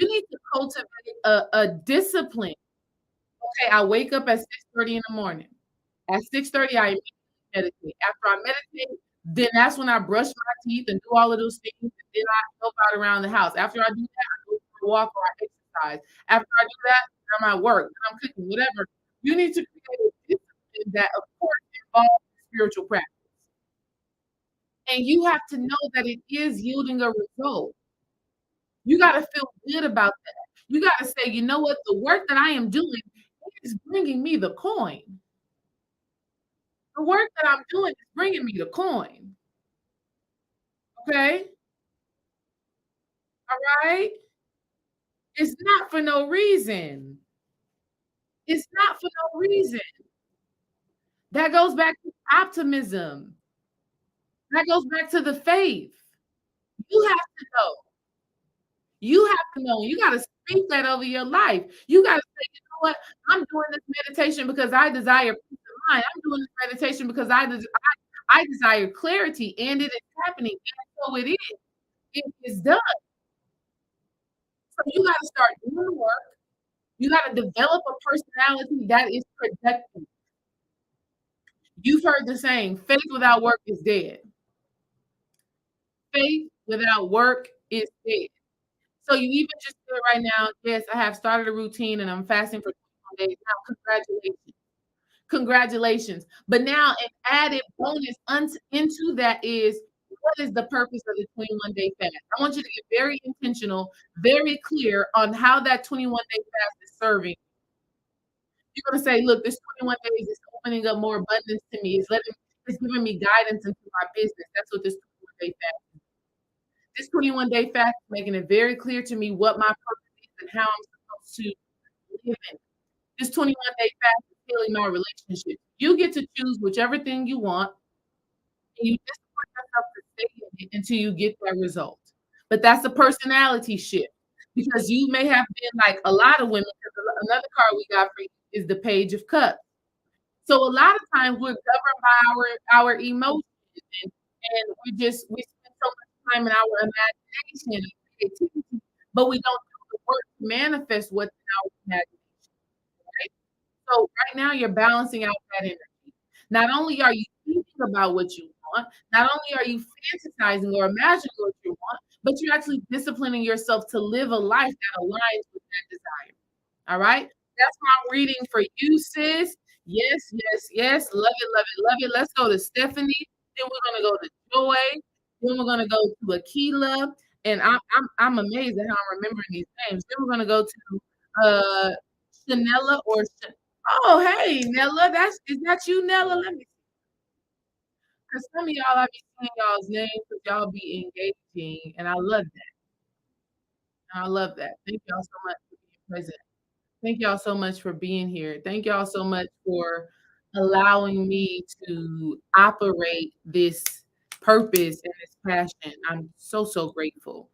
Speaker 1: need to cultivate a discipline. Okay, I wake up at 6:30 in the morning. At 6:30, I immediately meditate. After I meditate, then that's when I brush my teeth and do all of those things, and then I help out around the house. After I do that, I go for a walk or I exercise. After I do that, I'm at work, then I'm cooking, whatever. You need to create a discipline that, of course, involves spiritual practice. And you have to know that it is yielding a result. You gotta feel good about that. You gotta say, "You know what? The work that I am doing is bringing me the coin. The work that I'm doing is bringing me the coin." Okay? Alright? It's not for no reason. It's not for no reason. That goes back to optimism. That goes back to the faith. You have to know. You have to know. You gotta speak that over your life. You gotta say, "You know what? I'm doing this meditation because I desire peace of mind. I'm doing this meditation because I desire clarity, and it is happening, and so it is. It is done." So you gotta start doing the work. You gotta develop a personality that is productive. You've heard the saying, "Faith without work is dead." Faith without work is dead. So you even just said right now, "Yes, I have started a routine and I'm fasting for 21 days." Now, congratulations. Congratulations. But now an added bonus into that is, what is the purpose of the 21-day fast? I want you to get very intentional, very clear on how that 21-day fast is serving. You're gonna say, "Look, this 21 days is opening up more abundance to me. It's giving me guidance into my business." That's what this 21-day fast. This 21-day fast is making it very clear to me what my purpose is and how I'm supposed to live in it. This 21-day fast is healing my relationship. You get to choose whichever thing you want, and you discipline yourself to stay in it until you get that result. But that's a personality shift because you may have been like a lot of women, because another card we got for you is the Page of Cups. So a lot of times we're governed by our emotions, and we spend so much time in our imagination and creativity, but we don't do the work to manifest what's in our imagination. So right now you're balancing out that energy. Not only are you thinking about what you want, not only are you fantasizing or imagining what you want, but you're actually disciplining yourself to live a life that aligns with that desire. All right? That's my reading for you, sis. Yes, yes, yes. Love it, love it, love it. Let's go to Stephanie. Then we're gonna go to Joy. Then we're gonna go to Aquila. And I'm amazed at how I'm remembering these names. Then we're gonna go to Shanella or oh hey Nella. Is that you, Nella? Let me because some of y'all I be seeing y'all's names because y'all be engaging and I love that. I love that. Thank y'all so much for being present. Thank y'all so much for being here. Thank y'all so much for allowing me to operate this purpose and this passion. I'm so, so grateful.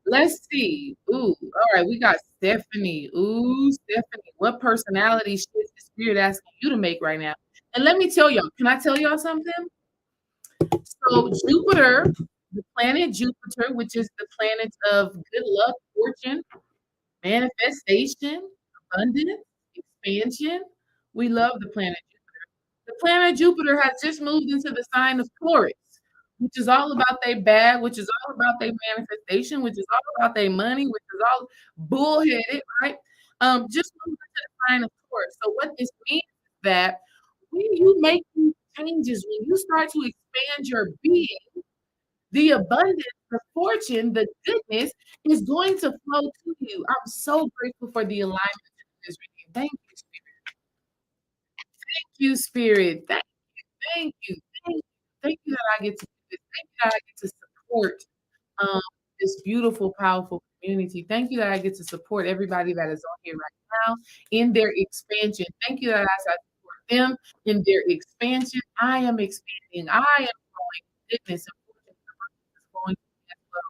Speaker 1: Let's see. Ooh, all right. We got Stephanie. Ooh, Stephanie. What personality shift is spirit asking you to make right now? And let me tell y'all, can I tell y'all something? So Jupiter, the planet Jupiter, which is the planet of good luck, fortune, manifestation, abundance, expansion. We love the planet Jupiter. The planet Jupiter has just moved into the sign of Taurus, which is all about their bag, which is all about their manifestation, which is all about their money, which is all bullheaded, right? Just moved into the sign of Taurus. So what this means is that when you make these changes, when you start to expand your being, the abundance, the fortune, the goodness is going to flow to you. I'm so grateful for the alignment in this reading. Thank you, Spirit. Thank you, Spirit. Thank you. Thank you. Thank you that I get to do this. Thank you that I get to support um, this beautiful, powerful community. Thank you that I get to support everybody that is on here right now in their expansion. Thank you that as I support them in their expansion, I am expanding. I am growing goodness and fortune is flowing to me as well.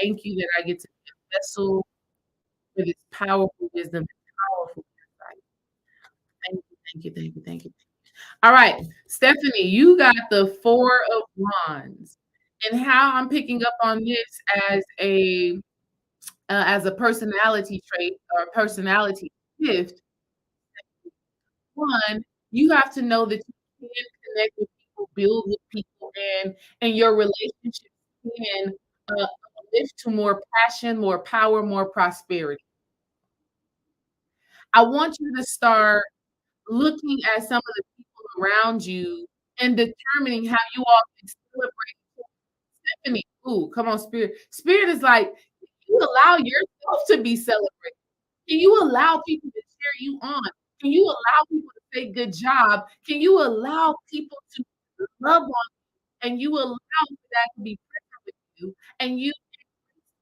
Speaker 1: Thank you that I get to be a vessel for this powerful wisdom and powerful insight. Thank you, thank you, thank you, thank you. All right, Stephanie, you got the Four of Wands, and how I'm picking up on this as a personality trait or personality shift. One, you have to know that you can connect with people, build with people, and your relationship can lift to more passion, more power, more prosperity. I want you to start looking at some of the people around you and determining how you all can celebrate. Stephanie, ooh, come on, Spirit. Spirit is like, can you allow yourself to be celebrated? Can you allow people to cheer you on? Can you allow people to say good job? Can you allow people to love on you? And you allow for that to be present with you, and you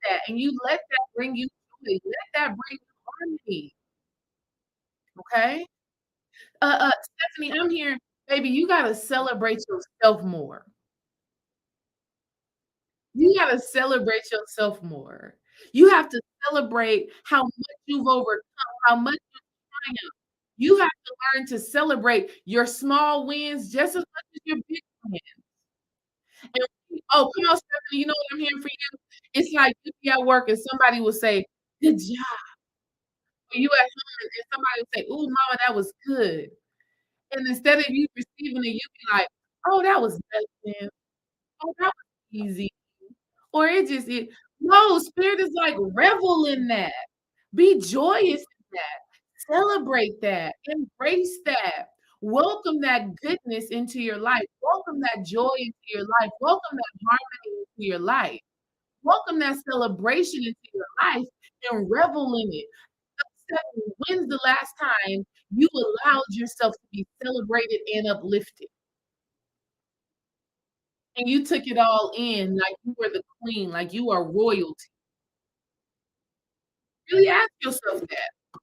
Speaker 1: that, and you let that bring you joy. Let that bring you harmony. Okay? Stephanie, I'm here, baby. You gotta celebrate yourself more. You gotta celebrate yourself more. You have to celebrate how much you've overcome, how much you've triumphed. You have to learn to celebrate your small wins just as much as your big wins. And oh, come on, Stephanie, you know what I'm hearing for you? It's like you be at work and somebody will say, "Good job." Or you at home and somebody will say, "Ooh, mama, that was good." And instead of you receiving it, you be like, "Oh, that was nothing. Oh, that was easy." Or it just it no, spirit is like, revel in that. Be joyous in that. Celebrate that. Embrace that. Welcome that goodness into your life. Welcome that joy into your life. Welcome that harmony into your life. Welcome that celebration into your life and revel in it. When's the last time you allowed yourself to be celebrated and uplifted? And you took it all in like you were the queen, like you are royalty. Really ask yourself that.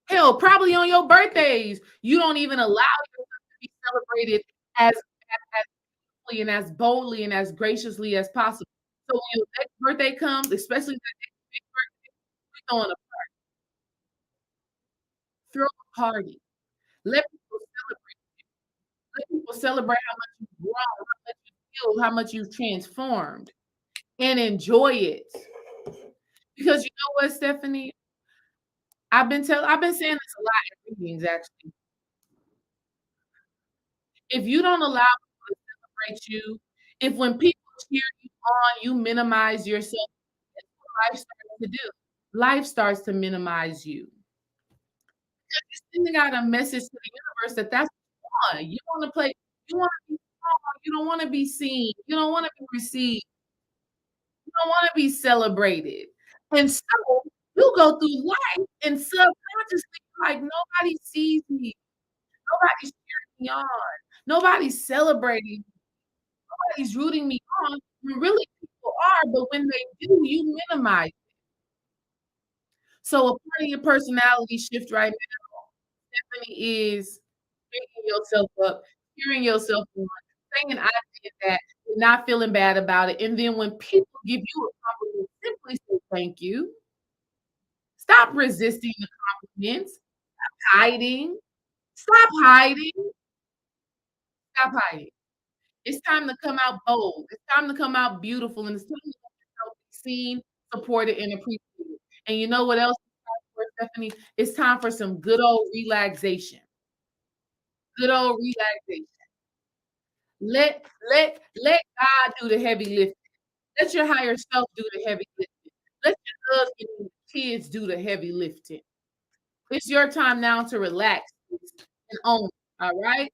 Speaker 1: Hell, probably on your birthdays, you don't even allow yourself to be celebrated as fully and as boldly and as graciously as possible. So when your next birthday comes, especially that next big birthday, we throwing a throw a party. Let people celebrate. Let people celebrate how much you've grown, how much you've healed, how much you've transformed, and enjoy it. Because you know what, Stephanie? I've been saying this a lot in readings actually. If you don't allow people to celebrate you, if when people cheer you on, you minimize yourself, that's what life starts to do. Life starts to minimize you. You're sending out a message to the universe that that's what you want. You wanna play, you wanna be strong, you don't wanna be seen, you don't wanna be received, you don't wanna be celebrated. And so you go through life and subconsciously like nobody sees me, nobody's cheering me on, nobody's celebrating, nobody's rooting me on. When really people are, but when they do, you minimize. So a part of your personality shift right now, Stephanie, is picking yourself up, cheering yourself on, saying I did that, and not feeling bad about it. And then when people give you a compliment, simply say thank you. Stop resisting the compliments. Hiding. Stop hiding. Stop hiding. It's time to come out bold. It's time to come out beautiful, and it's time to let yourself be seen, supported, and appreciated. And you know what else it's time for, Stephanie? It's time for some good old relaxation. Good old relaxation. Let God do the heavy lifting. Let your higher self do the heavy lifting. Let your husband and your kids do the heavy lifting. It's your time now to relax and own it. All right?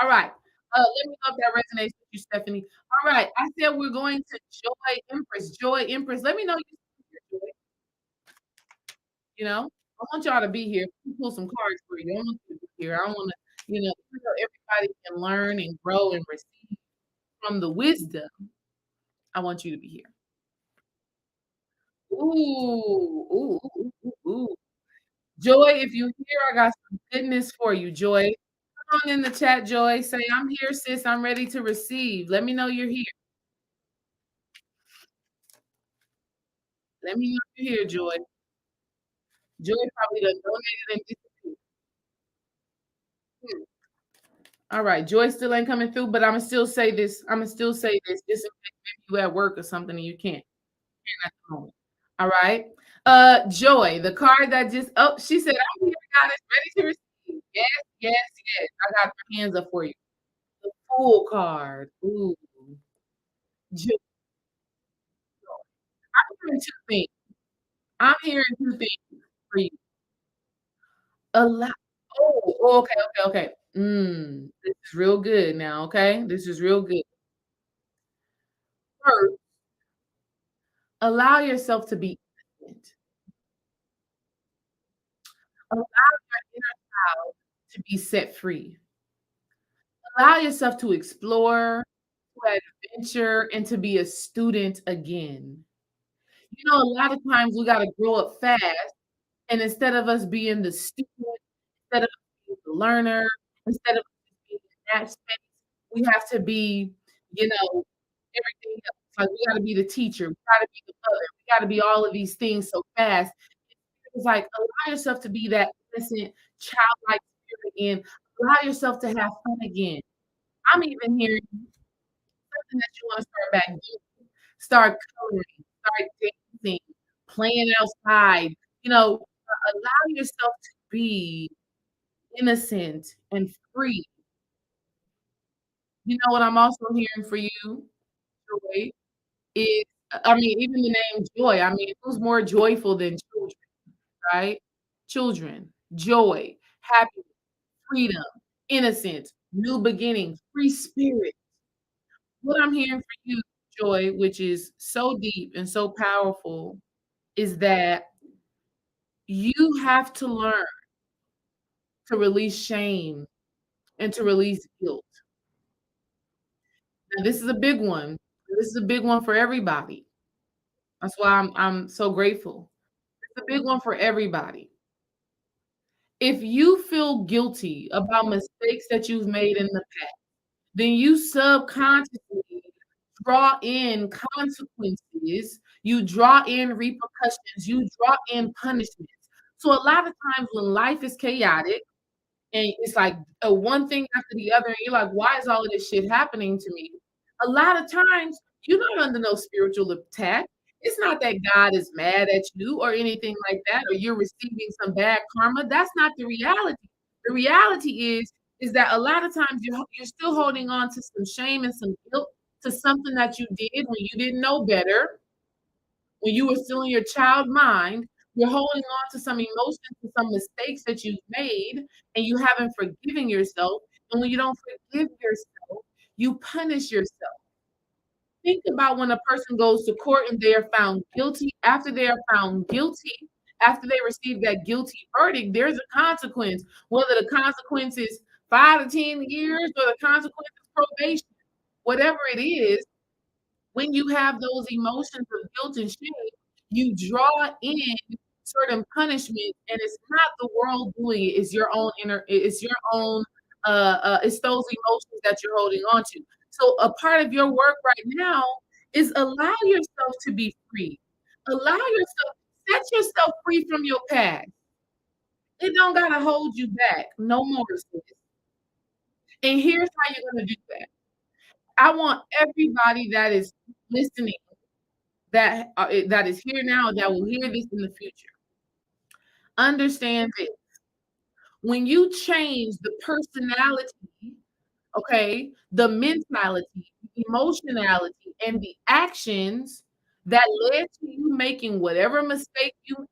Speaker 1: All right. Let me know if that resonates with you, Stephanie. All right. I said we're going to Joy Empress. Joy Empress. Let me know you Joy. You know, I want y'all to be here. Let me pull some cards for you. I want you to be here. I want to, even though everybody can learn and grow and receive from the wisdom, I want you to be here. Ooh, ooh, ooh, ooh, ooh. Joy, if you here, I got some goodness for you, Joy. Come on in the chat, Joy. Say, I'm here, sis. I'm ready to receive. Let me know you're here. Let me know you're here, Joy. Joy probably done donated and disappeared. Hmm. All right, Joy still ain't coming through, but I'ma still say this. I'ma still say this just in case maybe you at work or something and you can't at the moment. All right. Joy, the card that just she said, I'm here, God is ready to receive. Yes, yes, yes. I got my hands up for you. The Fool card. Ooh. Joy. I'm hearing two things. I'm hearing two things for you. Allow okay, okay, okay. This is real good now, okay? This is real good. First, allow yourself to be innocent. Allow your inner child to be set free. Allow yourself to explore, to adventure, and to be a student again. You know, a lot of times we gotta grow up fast, and instead of us being the student, instead of us being the learner, instead of us being in that space, we have to be, everything else. Like, we gotta be the teacher, we gotta be the mother, we gotta be all of these things so fast. It's like, allow yourself to be that innocent, childlike spirit again. Allow yourself to have fun again. I'm even hearing something that you wanna start back doing. Start coloring, start dancing, playing outside, allow yourself to be innocent and free. You know what I'm also hearing for you, Joy, is I mean, even the name Joy, I mean, who's more joyful than children, right? Children, joy, happiness, freedom, innocence, new beginnings, free spirit. What I'm hearing for you, Joy, which is so deep and so powerful, is that you have to learn to release shame and to release guilt. Now, this is a big one. This is a big one for everybody. That's why I'm so grateful. It's a big one for everybody. If you feel guilty about mistakes that you've made in the past, then you subconsciously draw in consequences, you draw in repercussions, you draw in punishments. So a lot of times when life is chaotic and it's like one thing after the other, and you're like, why is all of this shit happening to me? A lot of times you're not under no spiritual attack. It's not that God is mad at you or anything like that, or you're receiving some bad karma. That's not the reality. The reality is is that a lot of times you're still holding on to some shame and some guilt to something that you did when you didn't know better, when you were still in your child mind. You're holding on to some emotions and some mistakes that you've made, and you haven't forgiven yourself. And when you don't forgive yourself, you punish yourself. Think about when a person goes to court and they are found guilty. After they are found guilty, after they receive that guilty verdict, there's a consequence. Whether the consequence is 5 to 10 years or the consequence is probation, whatever it is, when you have those emotions of guilt and shame, you draw in certain punishments, and it's not the world doing it, it's your own it's your own, it's those emotions that you're holding on to. So a part of your work right now is allow yourself to be free. Allow yourself, set yourself free from your past. It don't gotta hold you back no more, sis. And here's how you're gonna do that. I want everybody that is listening, that is here now, that will hear this in the future. Understand this. When you change the personality, okay, the mentality, the emotionality, and the actions that led to you making whatever mistake you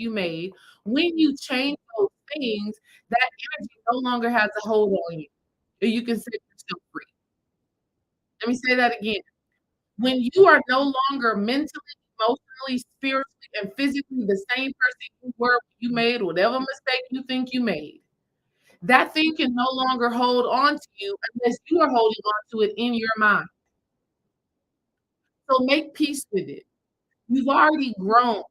Speaker 1: made, when you change those things, that energy no longer has a hold on you. And you can set yourself free. Let me say that again. When you are no longer mentally, emotionally, spiritually, and physically the same person you were when you made whatever mistake you think you made, that thing can no longer hold on to you unless you are holding on to it in your mind. So make peace with it. You've already grown.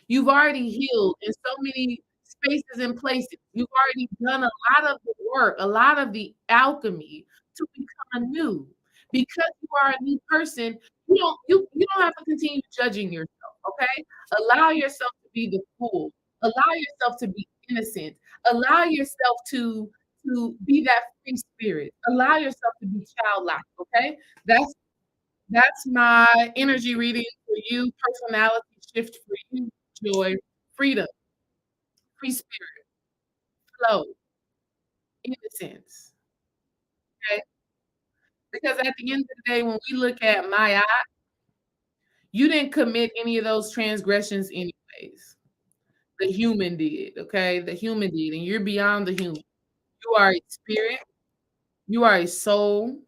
Speaker 1: You've already healed in so many spaces and places. You've already done a lot of the work, a lot of the alchemy to become anew. Because you are a new person, you don't have to continue judging yourself, okay? Allow yourself to be the fool. Allow yourself to be innocent. Allow yourself to be that free spirit. Allow yourself to be childlike, okay? That's that's my energy reading for you, personality shift for you, joy, freedom, free spirit, flow, innocence. Okay. Because at the end of the day, when we look at Maya, you didn't commit any of those transgressions anyways. The human did, okay? The human did, and you're beyond the human. You are a spirit, you are a soul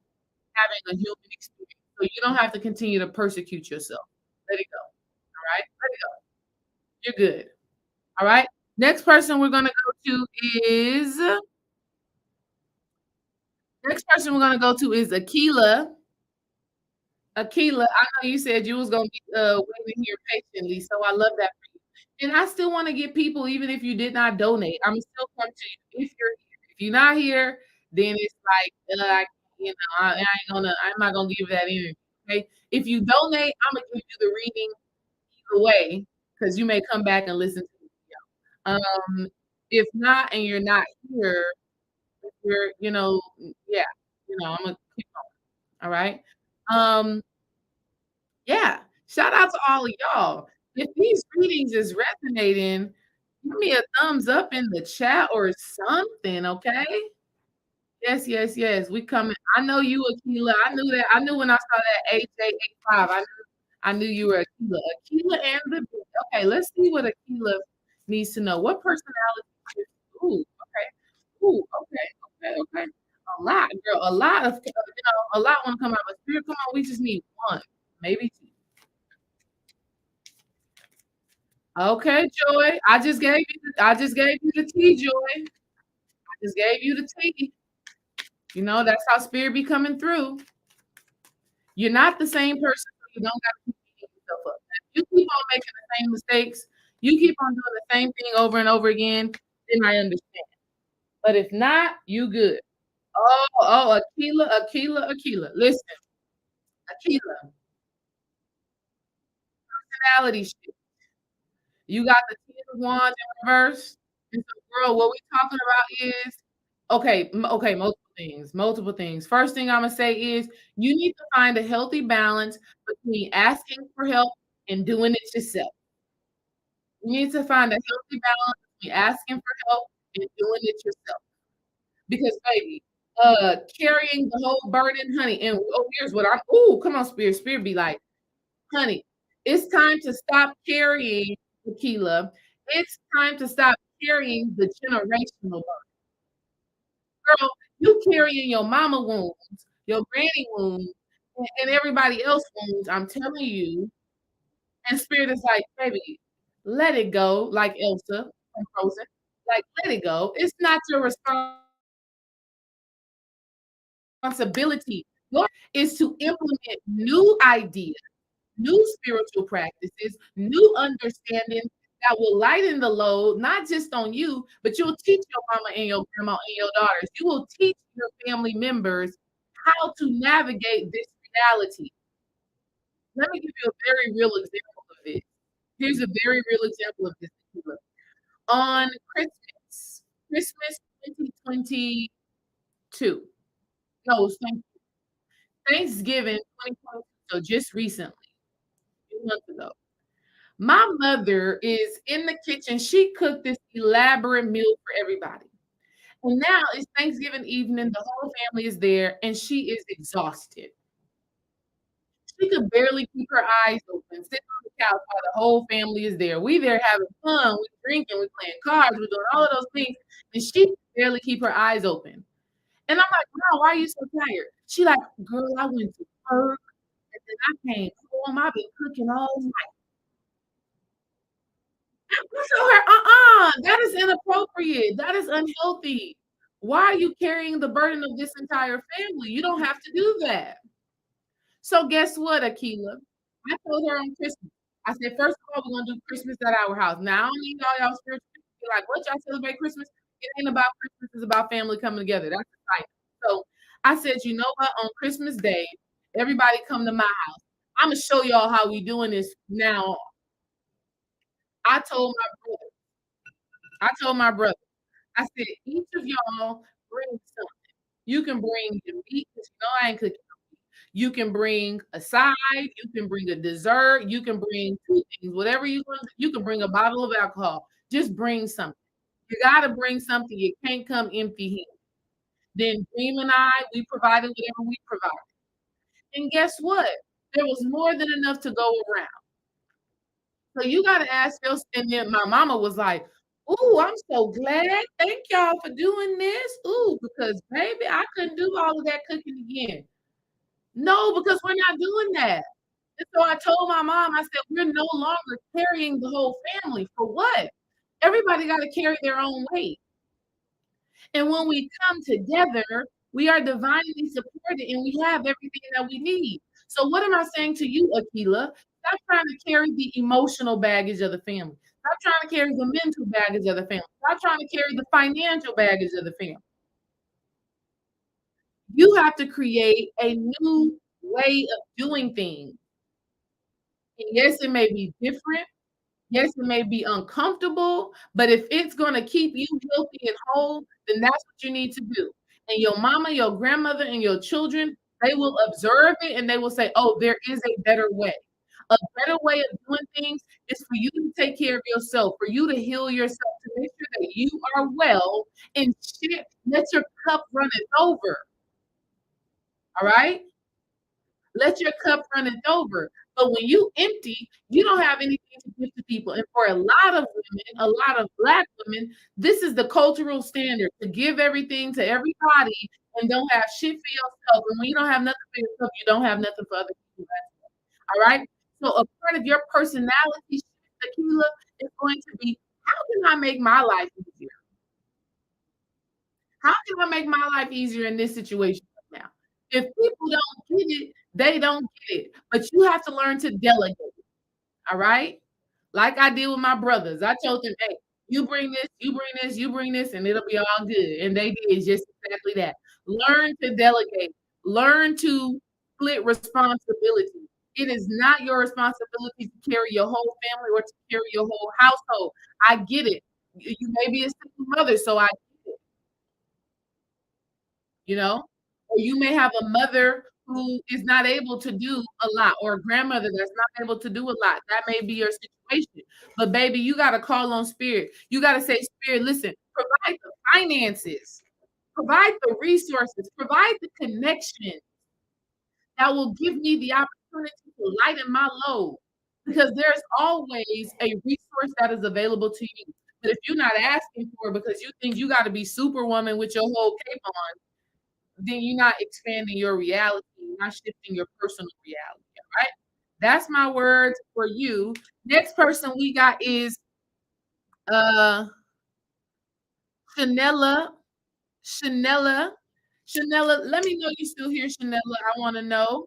Speaker 1: having a human experience. So you don't have to continue to persecute yourself. Let it go. All right? Let it go. You're good. All right. Next person we're gonna go to is next person we're gonna go to is Aquila. Aquila, I know you said you was gonna be waiting here patiently, so I love that for you. And I still want to get people, even if you did not donate, I'm still come to you if you're here. If you're not here, then it's like I'm not gonna give that energy. Okay. If you donate, I'm gonna give you the reading either way because you may come back and listen to the video. If not, and you're not here, you're, yeah, I'm gonna keep going. All right. Um, yeah. Shout out to all of y'all. If these readings is resonating, give me a thumbs up in the chat or something, okay? Yes, yes, yes. We coming. I know you, Aquila. I knew that. I knew when I saw that AJ85. I knew you were Aquila. Aquila and the okay, let's see what Aquila needs to know. What personality is ooh, okay. Ooh, okay, okay, okay. A lot, girl. A lot of a lot want to come out, but spirit, come on, we just need one, maybe two. Okay, Joy. I just gave you the tea, Joy. I just gave you the tea. That's how spirit be coming through. You're not the same person, so you don't got to keep beating yourself up. If you keep on making the same mistakes, you keep on doing the same thing over and over again, then I understand. But if not, you good. Oh, Aquila, Aquila, Aquila. Listen, Aquila, personality shift. You got the Ten of Wands in reverse. And so, girl, what we talking about is okay, multiple things. First thing I'm gonna say is you need to find a healthy balance between asking for help and doing it yourself. You need to find a healthy balance between asking for help and doing it yourself. because baby, carrying the whole burden, honey. And oh, here's what I'm. Come on, spirit. Spirit be like, honey, it's time to stop carrying tequila. It's time to stop carrying the generational burden. Girl, you carrying your mama wounds, your granny wounds, and everybody else wounds. I'm telling you. And spirit is like, baby, let it go, like Elsa from Frozen. Like, let it go. It's not your responsibility. Your is to implement new ideas, new spiritual practices, new understanding that will lighten the load, not just on you, but you'll teach your mama and your grandma and your daughters. You will teach your family members how to navigate this reality. Let me give you a very real example of this. Here's a very real example of this. On Christmas 2022. No, it was Thanksgiving 2022. So just recently, a few months ago. My mother is in the kitchen. She cooked this elaborate meal for everybody. And now it's Thanksgiving evening. The whole family is there, and she is exhausted. She could barely keep her eyes open, sitting on the couch while the whole family is there. We there having fun, we drinking, we playing cards, we're doing all of those things, and she could barely keep her eyes open. And I'm like, "Mom, why are you so tired?" She like, "Girl, I went to work, and then I came home. I've been cooking all night." I told her, that is inappropriate. That is unhealthy. Why are you carrying the burden of this entire family? You don't have to do that. So guess what, Aquila? I told her on Christmas. I said, first of all, we're gonna do Christmas at our house. Now I don't need all y'all spiritual people to be like, what y'all celebrate Christmas? It ain't about Christmas, it's about family coming together. That's the type. So I said, you know what? On Christmas Day, everybody come to my house. I'm gonna show y'all how we doing this now. I told my brother, I told my brother, I said, each of y'all bring something. You can bring your meat, because you know I ain't cooking. You can bring a side, you can bring a dessert, you can bring two things, whatever you want. You can bring a bottle of alcohol. Just bring something. You gotta bring something. You can't come empty-handed. Then Dream and I, we provided whatever we provided. And guess what? There was more than enough to go around. So you gotta ask yourself. And then my mama was like, "Ooh, I'm so glad. Thank y'all for doing this. Ooh, because baby, I couldn't do all of that cooking again." No, because we're not doing that. And so I told my mom, I said, "We're no longer carrying the whole family. For what? Everybody got to carry their own weight." And when we come together, we are divinely supported and we have everything that we need. So, what am I saying to you, Aquila? Stop trying to carry the emotional baggage of the family. Stop trying to carry the mental baggage of the family. Stop trying to carry the financial baggage of the family. You have to create a new way of doing things. And yes, it may be different. Yes, it may be uncomfortable, but if it's gonna keep you healthy and whole, then that's what you need to do. And your mama, your grandmother, and your children, they will observe it and they will say, "Oh, there is a better way." A better way of doing things is for you to take care of yourself, for you to heal yourself, to make sure that you are well and shit, let your cup runneth over. All right? Let your cup runneth over. But when you empty, you don't have anything to give to people. And for a lot of women, a lot of Black women, this is the cultural standard to give everything to everybody and don't have shit for yourself. And when you don't have nothing for yourself, you don't have nothing for other people. All right. So a part of your personality shift, Aquila, is going to be, how can I make my life easier? How can I make my life easier in this situation right now? If people don't get it, they don't get it. But you have to learn to delegate. All right. Like I did with my brothers. I told them, hey, you bring this, you bring this, you bring this, and it'll be all good. And they did just exactly that. Learn to delegate. Learn to split responsibility. It is not your responsibility to carry your whole family or to carry your whole household. I get it. You may be a single mother, so I get it, you know? Or you may have a mother who is not able to do a lot, or a grandmother that's not able to do a lot. That may be your situation. But baby, you gotta call on spirit. You gotta say, Spirit, listen, provide the finances. provide the resources, provide the connection that will give me the opportunity to lighten my load. Because there's always a resource that is available to you. But if you're not asking for it because you think you got to be superwoman with your whole cape on, then you're not expanding your reality, you're not shifting your personal reality. All right. That's my words for you. Next person we got is uh Chanela. Chanela. Chanela, let me know you still here, Chanela. I want to know.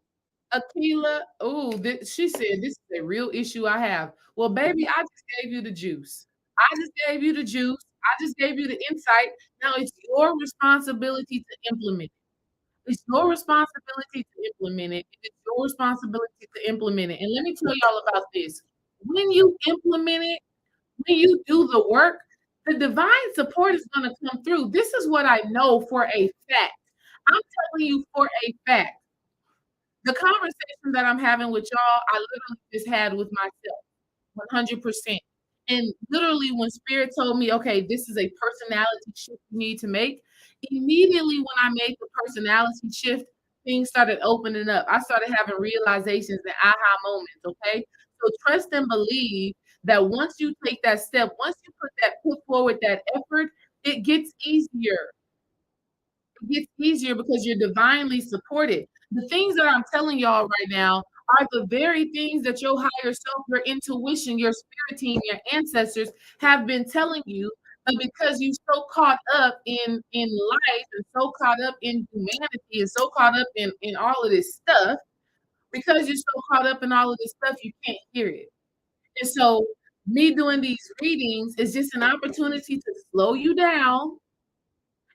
Speaker 1: Aquila, oh, she said this is a real issue I have. Well, baby, I just gave you the juice. I just gave you the juice. I just gave you the insight. Now it's your responsibility to implement it. It's your responsibility to implement it. It's your responsibility to implement it. And let me tell y'all about this. When you implement it, when you do the work, the divine support is going to come through. This is what I know for a fact. I'm telling you for a fact. The conversation that I'm having with y'all, I literally just had with myself, 100%. And literally, when Spirit told me, okay, this is a personality shift you need to make, immediately when I made the personality shift, things started opening up. I started having realizations and aha moments, okay? So trust and believe that once you take that step, once you put forward that effort, it gets easier. It gets easier because you're divinely supported. The things that I'm telling y'all right now are the very things that your higher self, your intuition, your spirit team, your ancestors have been telling you. But because you're so caught up in life and so caught up in humanity and so caught up in all of this stuff, because you're so caught up in all of this stuff, you can't hear it. And so me doing these readings is just an opportunity to slow you down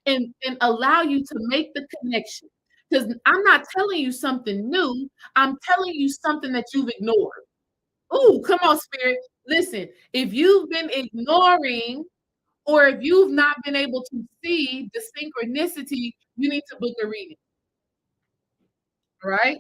Speaker 1: and allow you to make the connection. Because I'm not telling you something new, I'm telling you something that you've ignored. Oh, come on, spirit. Listen, if you've been ignoring or if you've not been able to see the synchronicity, you need to book a reading. All right.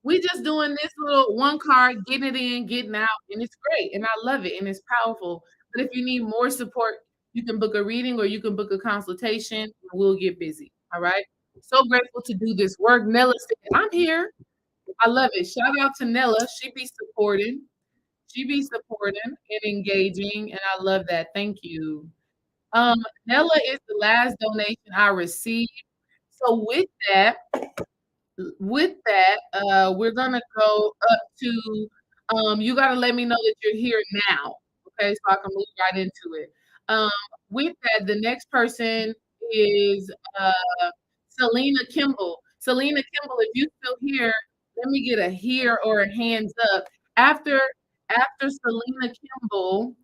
Speaker 1: We just doing this little one card, getting it in, getting out, and it's great. And I love it and it's powerful. But if you need more support, you can book a reading or you can book a consultation. And we'll get busy. All right. So grateful to do this work. Nella said, I'm here. I love it. Shout out to Nella. She be supporting. She be supporting and engaging. And I love that. Thank you. Nella is the last donation I received. So with that, we're gonna go up to you gotta let me know that you're here now, okay, so I can move right into it. Um, with that, the next person is Selena Kimball. Selena Kimball, if you still here, let me get a here or a hands up. After Selena Kimball,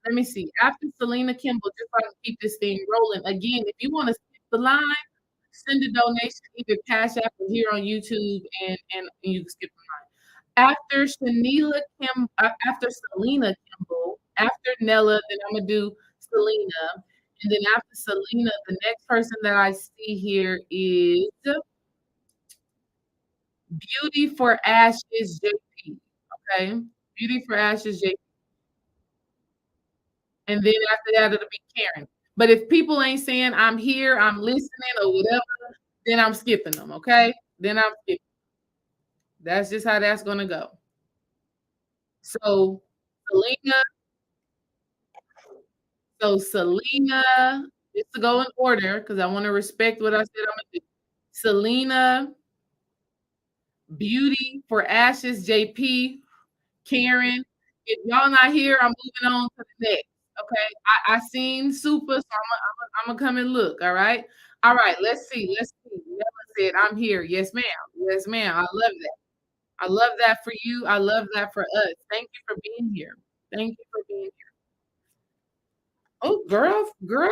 Speaker 1: let me see. After Selena Kimball, just so I can keep this thing rolling. Again, if you want to skip the line, send a donation either Cash App or here on YouTube, and you can skip the line. After Selena Kimball, after Nella, then I'm gonna do Selena, and then after Selena, the next person that I see here is Beauty for Ashes JP. Okay, Beauty for Ashes JP, and then after that it'll be Karen. But if people ain't saying I'm here, I'm listening, or whatever, then I'm skipping them. Okay, then I'm skipping. That's just how that's gonna go. So Selena, Selena, just to go in order because I want to respect what I said I'm gonna do. Selena, Beauty for Ashes, JP, Karen. If y'all not here, I'm moving on to the next. Okay. I seen Super, so I'm gonna come and look. All right. All right. Let's see. Let's see. Nella said, I'm here. Yes, ma'am. Yes, ma'am. I love that. I love that for you. I love that for us. Thank you for being here. Thank you for being here. Oh, girl,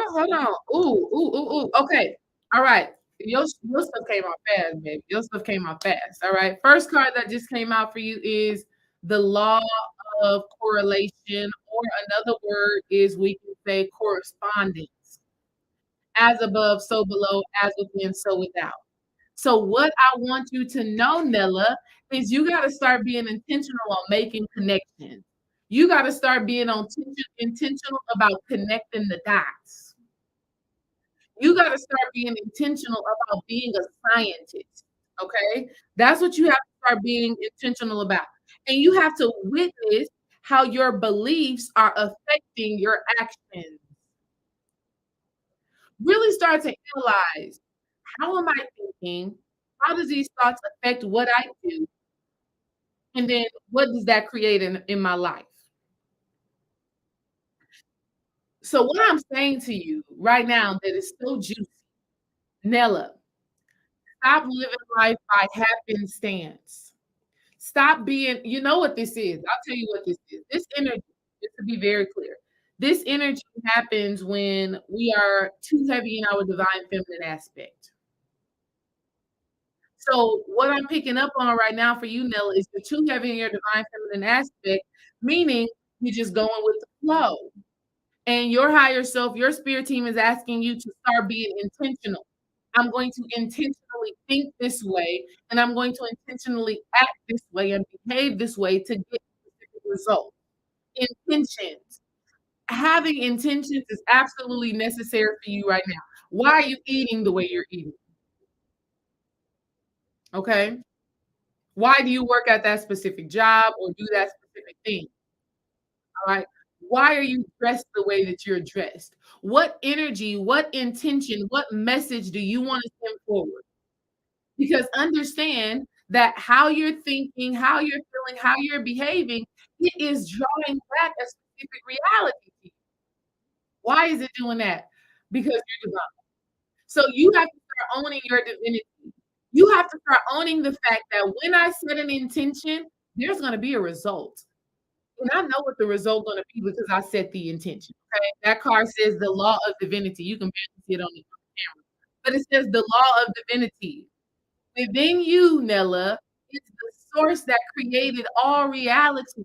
Speaker 1: hold on. Ooh. Okay. All right. Your stuff came out fast, baby. Your stuff came out fast. All right. First card that just came out for you is the law of correlation, or another word is we can say correspondence. As above, so below, as within, so without. So what I want you to know, Nella, is you got to start being intentional on making connections. You got to start being intentional about connecting the dots. You gotta start being intentional about being a scientist, okay? That's what you have to start being intentional about, and you have to witness how your beliefs are affecting your actions. Really start to analyze, how am I thinking? How does these thoughts affect what I do? And then what does that create in my life? So what I'm saying to you right now that is so juicy, Nella, stop living life by happenstance. Stop being, you know what this is. I'll tell you what this is. This energy, just to be very clear, this energy happens when we are too heavy in our divine feminine aspect. So what I'm picking up on right now for you, Nella, is you're too heavy in your divine feminine aspect, meaning you're just going with the flow. And your higher self, your spirit team is asking you to start being intentional. I'm going to intentionally think this way, and I'm going to intentionally act this way and behave this way to get specific results. Intentions. Having intentions is absolutely necessary for you right now. Why are you eating the way you're eating? Okay. Why do you work at that specific job or do that specific thing? All right. Why are you dressed the way that you're dressed? What energy, what intention, what message do you want to send forward? Because understand that how you're thinking, how you're feeling, how you're behaving, it is drawing back a specific reality to you. Why is it doing that? Because you're divine. So you have to start owning your divinity. You have to start owning the fact that when I set an intention, there's going to be a result. And I know what the result gonna be because I set the intention, okay? That card says the law of divinity. You can barely see it on the camera, but it says the law of divinity. Within you, Nella, is the source that created all reality,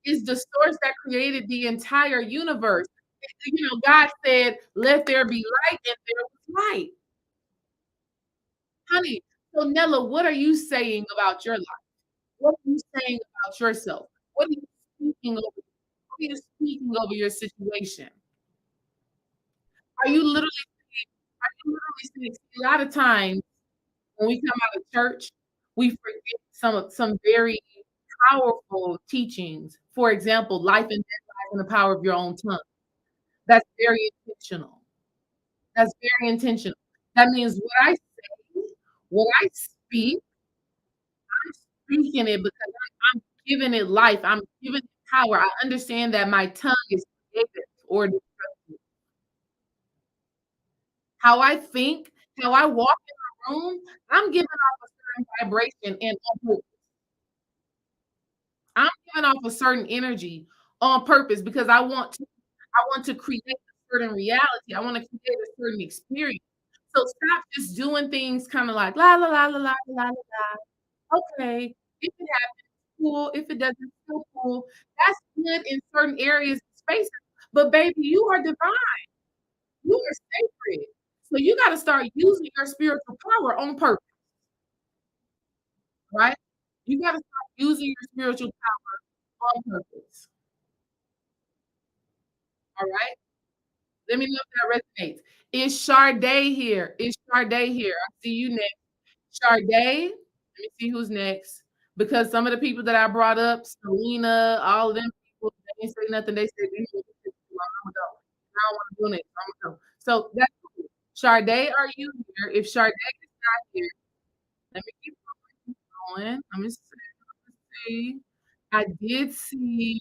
Speaker 1: is the source that created the entire universe. You know, God said, "Let there be light," and there was light. Honey, so Nella, what are you saying about your life? What are you saying about yourself? What are you speaking over? What are you speaking over your situation? Are you literally are you literally saying, see, a lot of times when we come out of church, we forget some very powerful teachings. For example, life and death lies in the power of your own tongue. That's very intentional. That's very intentional. That means what I say, what I speak, I'm speaking it because I'm giving it life. I'm giving it power. I understand that my tongue is creative or destructive. How I think, how I walk in the room, I'm giving off a certain vibration and on purpose. I'm giving off a certain energy on purpose because I want to create a certain reality. I want to create a certain experience. So stop just doing things kind of like la la la la la la la la. Okay, if it happens, cool. If it doesn't, still cool. That's good in certain areas and spaces. But baby, you are divine. You are sacred. So you got to start using your spiritual power on purpose, right? You got to start using your spiritual power on purpose. All right. Let me know if that resonates. Is Sade here? Is Sade here? I see you next. Sade, let me see who's next. Because some of the people that I brought up, Selena, all of them people, they didn't say nothing. They said, "You know, I'm gonna go. I don't want to do it. I'm gonna go." So that's cool. Sade, are you here? If Sade is not here, let me keep going. Let me see. I did see.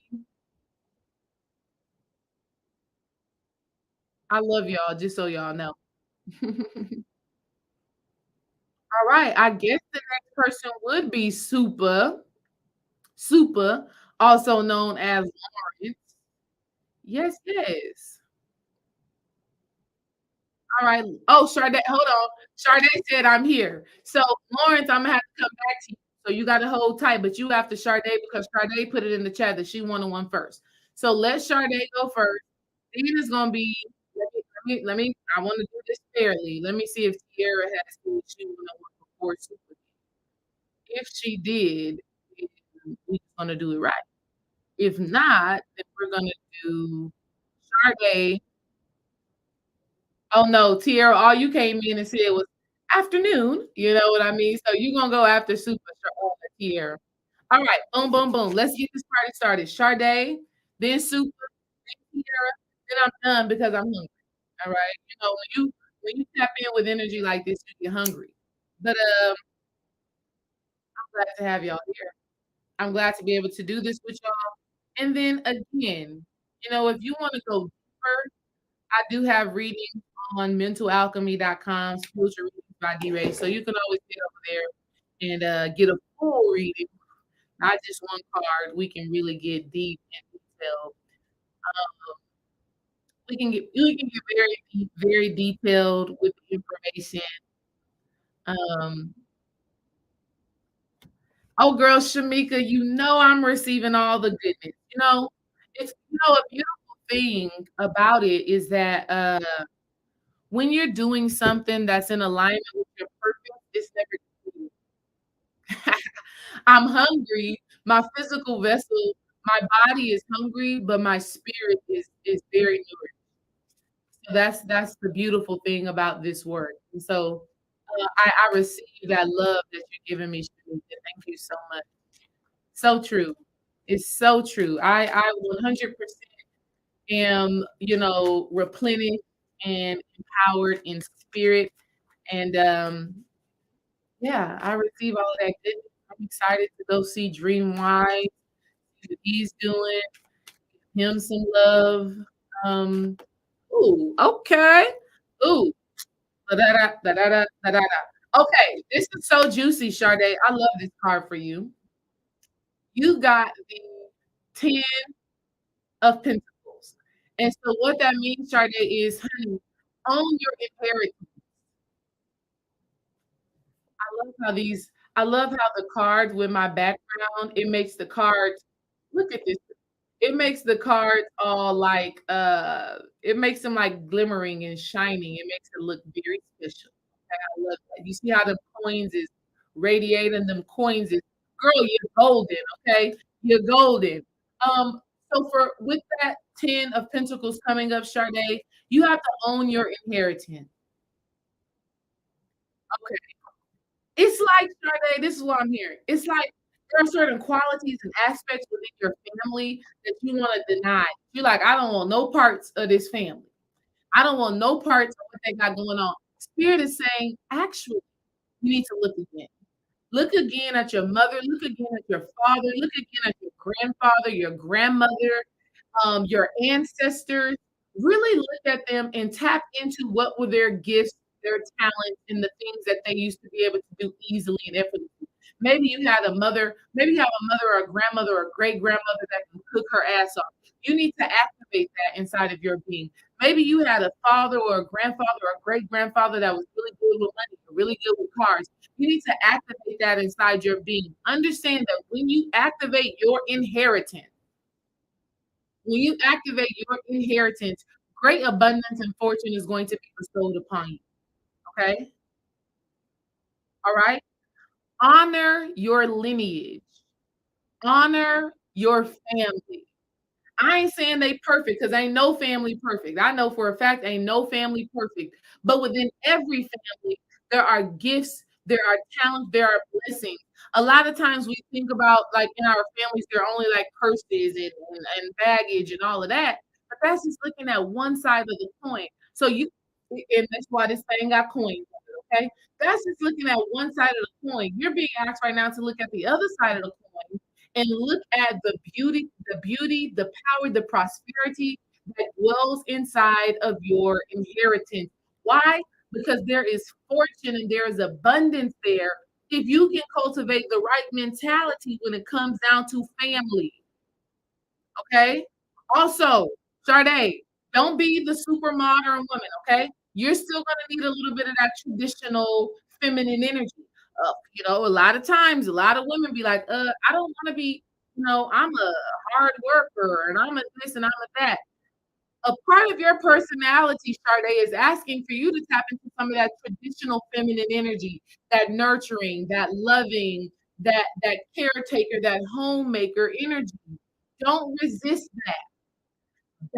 Speaker 1: I love y'all, just so y'all know. All right, I guess the next person would be Super, also known as Lawrence. Yes, yes. All right. Oh, Sade, hold on. Sade said I'm here. So Lawrence, I'm gonna have to come back to you. So you gotta hold tight, but you have to Sade because Sade put it in the chat that she wanted one first. So let Sade go first. Then it's gonna be let me I want to do this fairly. Let me see if Tiara has said she wanna one before Super. If she did, then we're just gonna do it right. If not, then we're gonna do Sade. Oh no, Tiara, all you came in and said was afternoon. You know what I mean? So you're gonna go after Super Tiara. All right, boom, boom, boom. Let's get this party started. Sade, then Super, then Tiara, then I'm done because I'm hungry. All right. You know, when you tap in with energy like this, you get hungry. But I'm glad to have y'all here. I'm glad to be able to do this with y'all. And then again, if you want to go deeper, I do have readings on mentalalchemy.com, spiritual readings by D-Ray. So you can always get over there and get a full reading, not just one card. We can really get deep and detailed. We can get very deep, very detailed with the information. Um, oh, girl, Shamika, I'm receiving all the goodness. A beautiful thing about it is that when you're doing something that's in alignment with your purpose, it's never I'm hungry. My physical vessel, my body is hungry, but my spirit is very nourished. So that's the beautiful thing about this work. And so I receive that love that you're giving me, Shamika. Thank you so much. So true. It's so true. I 100% am, replenished and empowered in spirit. And yeah, I receive all of that goodness. I'm excited to go see Dream Wise, see what he's doing, him some love. Um, ooh, okay. Ooh, da-da-da, da-da-da, da-da-da. Okay, this is so juicy, Sade. I love this card for you. You got the 10 of Pentacles. And so what that means, Sade, is, honey, own your inheritance. I love how the cards with my background, it makes the cards look at this. It makes the cards all like it makes them like glimmering and shining. It makes it look very special. Okay, I love that. You see how the coins is radiating, them coins is, girl, you're golden, okay? You're golden. Um, so for with that 10 of Pentacles coming up, Sade, you have to own your inheritance. Okay. It's like, Sade, this is what I'm hearing. It's like there are certain qualities and aspects within your family that you want to deny. You're like, I don't want no parts of this family. I don't want no parts of what they got going on. Spirit is saying, actually, you need to look again. Look again at your mother. Look again at your father. Look again at your grandfather, your grandmother, your ancestors. Really look at them and tap into what were their gifts, their talents, and the things that they used to be able to do easily and effortlessly. Maybe you had a mother, maybe you have a mother or a grandmother or a great grandmother that can cook her ass off. You need to activate that inside of your being. Maybe you had a father or a grandfather or a great grandfather that was really good with money, or really good with cars. You need to activate that inside your being. Understand that when you activate your inheritance, great abundance and fortune is going to be bestowed upon you. Okay? All right? Honor your lineage, honor your family. I ain't saying they perfect because ain't no family perfect. I know for a fact ain't no family perfect. But within every family, there are gifts, there are talents, there are blessings. A lot of times we think about like in our families, there are only like curses and baggage and all of that. But that's just looking at one side of the coin. So and that's why this thing got coins. Okay. That's just looking at one side of the coin. You're being asked right now to look at the other side of the coin and look at the beauty, the power, the prosperity that dwells inside of your inheritance. Why? Because there is fortune and there is abundance there if you can cultivate the right mentality when it comes down to family. Okay. Also, Sade, don't be the super modern woman. Okay. You're still going to need a little bit of that traditional feminine energy. A lot of times, a lot of women be like, I don't want to be, I'm a hard worker and I'm a this and I'm a that. A part of your personality, Sade, is asking for you to tap into some of that traditional feminine energy, that nurturing, that loving, that caretaker, that homemaker energy. Don't resist that.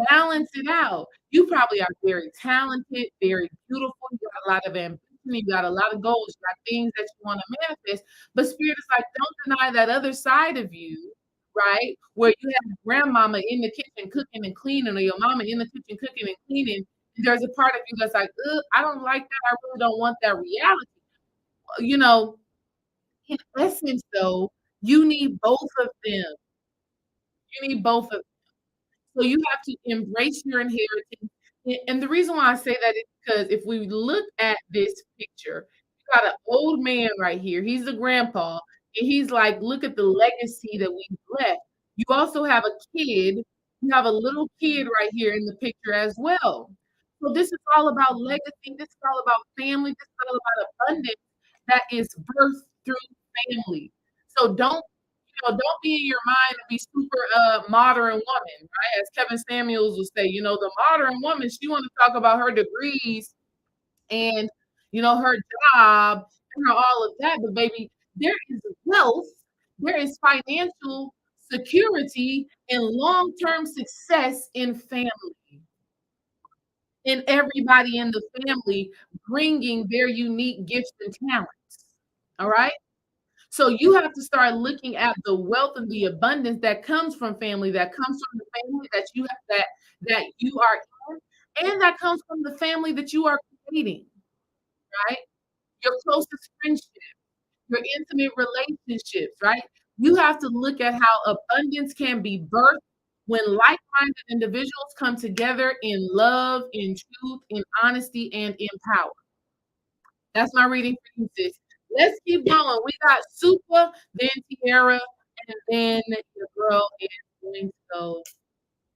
Speaker 1: Balance it out. You probably are very talented, very beautiful, you got a lot of ambition, you got a lot of goals, you got things that you wanna manifest, but spirit is like, don't deny that other side of you, right? Where you have grandmama in the kitchen cooking and cleaning, or your mama in the kitchen cooking and cleaning, and there's a part of you that's like, "Ugh, I don't like that, I really don't want that reality." You know, in essence, though, you need both of them. You need both of. So you have to embrace your inheritance. And the reason why I say that is because if we look at this picture, you got an old man right here. He's a grandpa, and he's like, look at the legacy that we've left. You also have a kid. You have a little kid right here in the picture as well. So this is all about legacy. This is all about family. This is all about abundance that is birthed through family. So don't be in your mind and be super modern woman, right? As Kevin Samuels will say, the modern woman, she want to talk about her degrees and her job and all of that. But baby, there is wealth, there is financial security and long-term success in family. In everybody in the family bringing their unique gifts and talents. All right. So you have to start looking at the wealth and the abundance that comes from family, that comes from the family that you have that you are in, and that comes from the family that you are creating, right? Your closest friendship, your intimate relationships, right? You have to look at how abundance can be birthed when like-minded individuals come together in love, in truth, in honesty, and in power. That's my reading for you, sis. Let's keep going. We got Super, then Tiara, and then the girl is going to go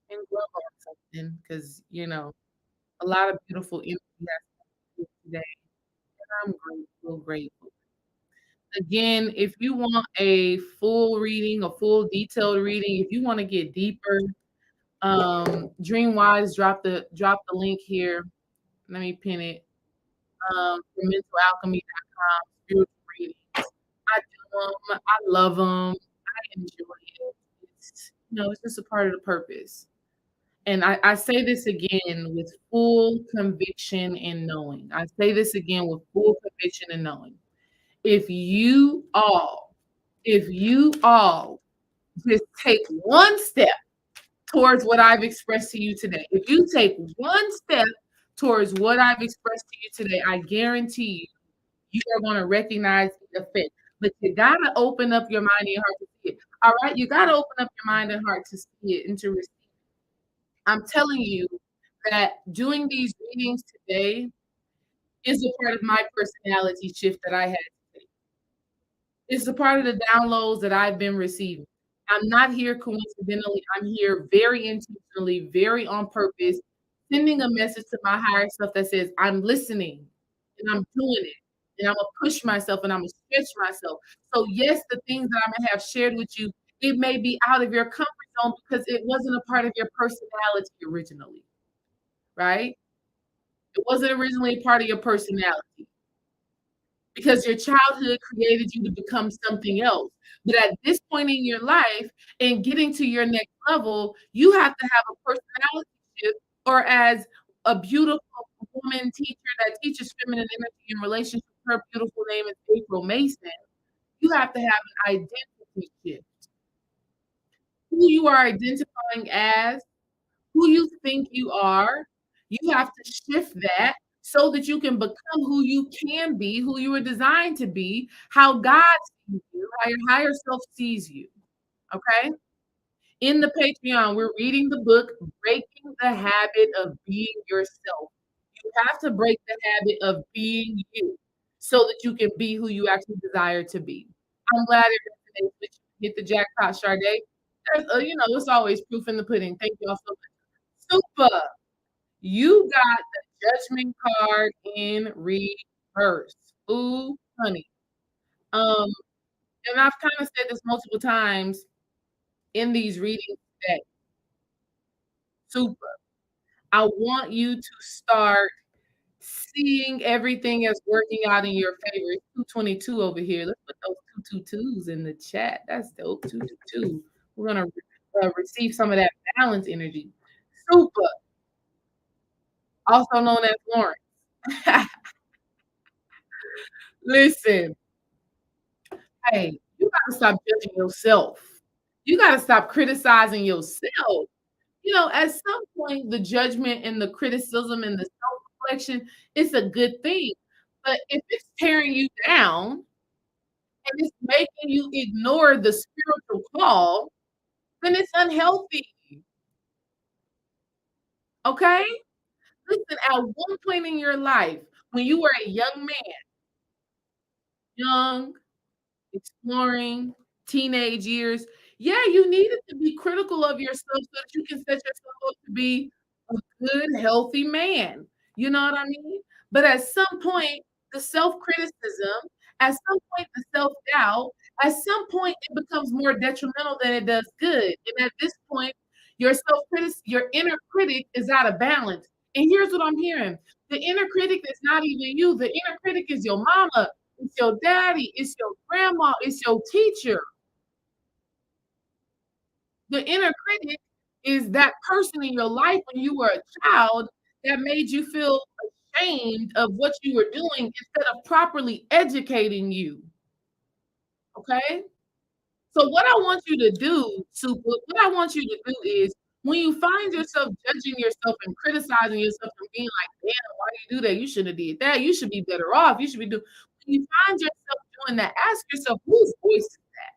Speaker 1: and grow on something because a lot of beautiful energy has today. And I'm grateful, grateful. Again, if you want a full reading, a full detailed reading, if you want to get deeper, Dreamwise drop the link here. Let me pin it. For mentalalchemy.com, spiritual readings. I do them. I love them. I enjoy it. It's just a part of the purpose. And I say this again with full conviction and knowing. I say this again with full conviction and knowing. If you all, if you all just take one step towards what I've expressed to you today, if you take one step towards what I've expressed to you today, I guarantee you are going to recognize the effect. But you got to open up your mind and your heart to see it. All right? You got to open up your mind and heart to see it and to receive it. I'm telling you that doing these readings today is a part of my personality shift that I had today. It's a part of the downloads that I've been receiving. I'm not here coincidentally. I'm here very intentionally, very on purpose, sending a message to my higher self that says, I'm listening and I'm doing it. And I'm gonna push myself and I'm gonna stretch myself. So yes, the things that I may have shared with you, it may be out of your comfort zone because it wasn't a part of your personality originally, right? It wasn't originally a part of your personality because your childhood created you to become something else. But at this point in your life and getting to your next level, you have to have a personality shift, or as a beautiful woman teacher that teaches feminine energy and relationships, her beautiful name is April Mason. You have to have an identity shift. Who you are identifying as, who you think you are, you have to shift that so that you can become who you can be, who you were designed to be, how God sees you, how your higher self sees you. Okay? In the Patreon, we're reading the book, Breaking the Habit of Being Yourself. You have to break the habit of being you so that you can be who you actually desire to be. I'm glad it resonates with you. Hit the jackpot, Sade. It's always proof in the pudding. Thank you all so much. Super. You got the judgment card in reverse. Ooh, honey. Um, and I've kind of said this multiple times in these readings today. Super. I want you to start seeing everything as working out in your favor. It's 222 over here. Let's put those 222s in the chat. That's dope. 222. We're gonna receive some of that balance energy. Super, also known as Lawrence. Listen, hey, you gotta stop judging yourself. You gotta stop criticizing yourself. At some point, the judgment and the criticism and the self-reflection, it's a good thing. But if it's tearing you down and it's making you ignore the spiritual call, then it's unhealthy. Okay? Listen, at one point in your life, when you were a young man, young, exploring, teenage years, yeah, you needed to be critical of yourself so that you can set yourself up to be a good, healthy man. You know what I mean? But at some point, the self-criticism, at some point, the self-doubt, at some point, it becomes more detrimental than it does good. And at this point, your inner critic is out of balance. And here's what I'm hearing. The inner critic is not even you. The inner critic is your mama, it's your daddy, it's your grandma, it's your teacher. The inner critic is that person in your life when you were a child that made you feel ashamed of what you were doing instead of properly educating you. Okay? So what I want you to do, Super, what I want you to do is when you find yourself judging yourself and criticizing yourself and being like, damn, why do you do that? You shouldn't have did that. You should be better off. You should be doing when you find yourself doing that, ask yourself, whose voice is that?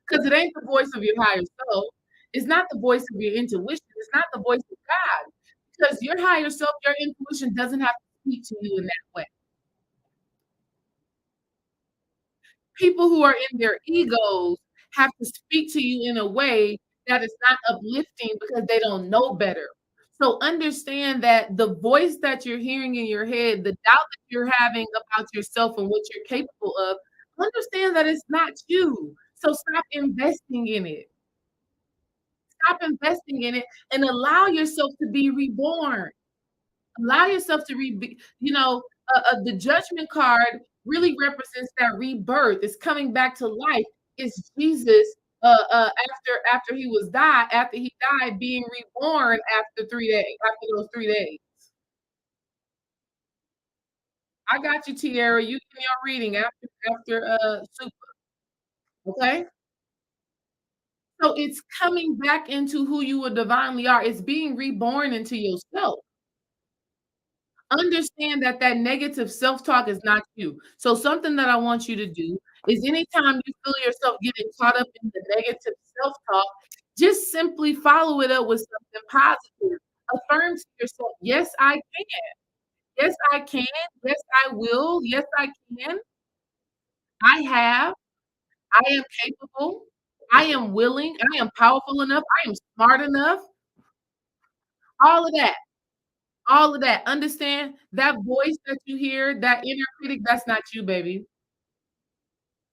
Speaker 1: Because it ain't the voice of your higher self. It's not the voice of your intuition. It's not the voice of God. Because your higher self, your intuition doesn't have to speak to you in that way. People who are in their egos have to speak to you in a way that is not uplifting because they don't know better. So understand that the voice that you're hearing in your head, the doubt that you're having about yourself and what you're capable of, understand that it's not you. So stop investing in it. Stop investing in it and allow yourself to be reborn. Allow yourself to the judgment card really represents that rebirth. It's coming back to life. It's Jesus after he died, being reborn after 3 days, after those 3 days. I got you, Tiara. You give me your reading after Super, okay? So it's coming back into who you divinely are. It's being reborn into yourself. Understand that that negative self-talk is not you. So something that I want you to do is anytime you feel yourself getting caught up in the negative self-talk, just simply follow it up with something positive. Affirm to yourself, yes, I can. Yes, I can. Yes, I will. Yes, I can. I have. I am capable. I am willing. I am powerful enough. I am smart enough. All of that. All of that. Understand that voice that you hear, that inner critic, that's not you, baby.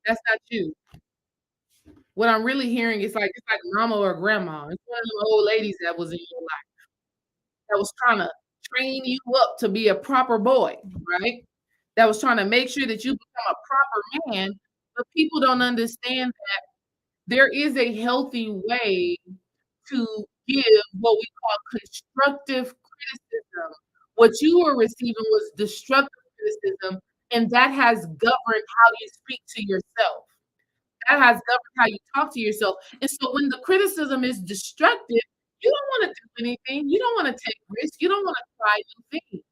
Speaker 1: That's not you. What I'm really hearing is like it's like mama or grandma. It's one of them old ladies that was in your life that was trying to train you up to be a proper boy, right? That was trying to make sure that you become a proper man, but people don't understand that there is a healthy way to give what we call constructive criticism. What you were receiving was destructive criticism, and that has governed how you speak to yourself. That has governed how you talk to yourself. And so when the criticism is destructive, you don't want to do anything. You don't want to take risks. You don't want to try new things.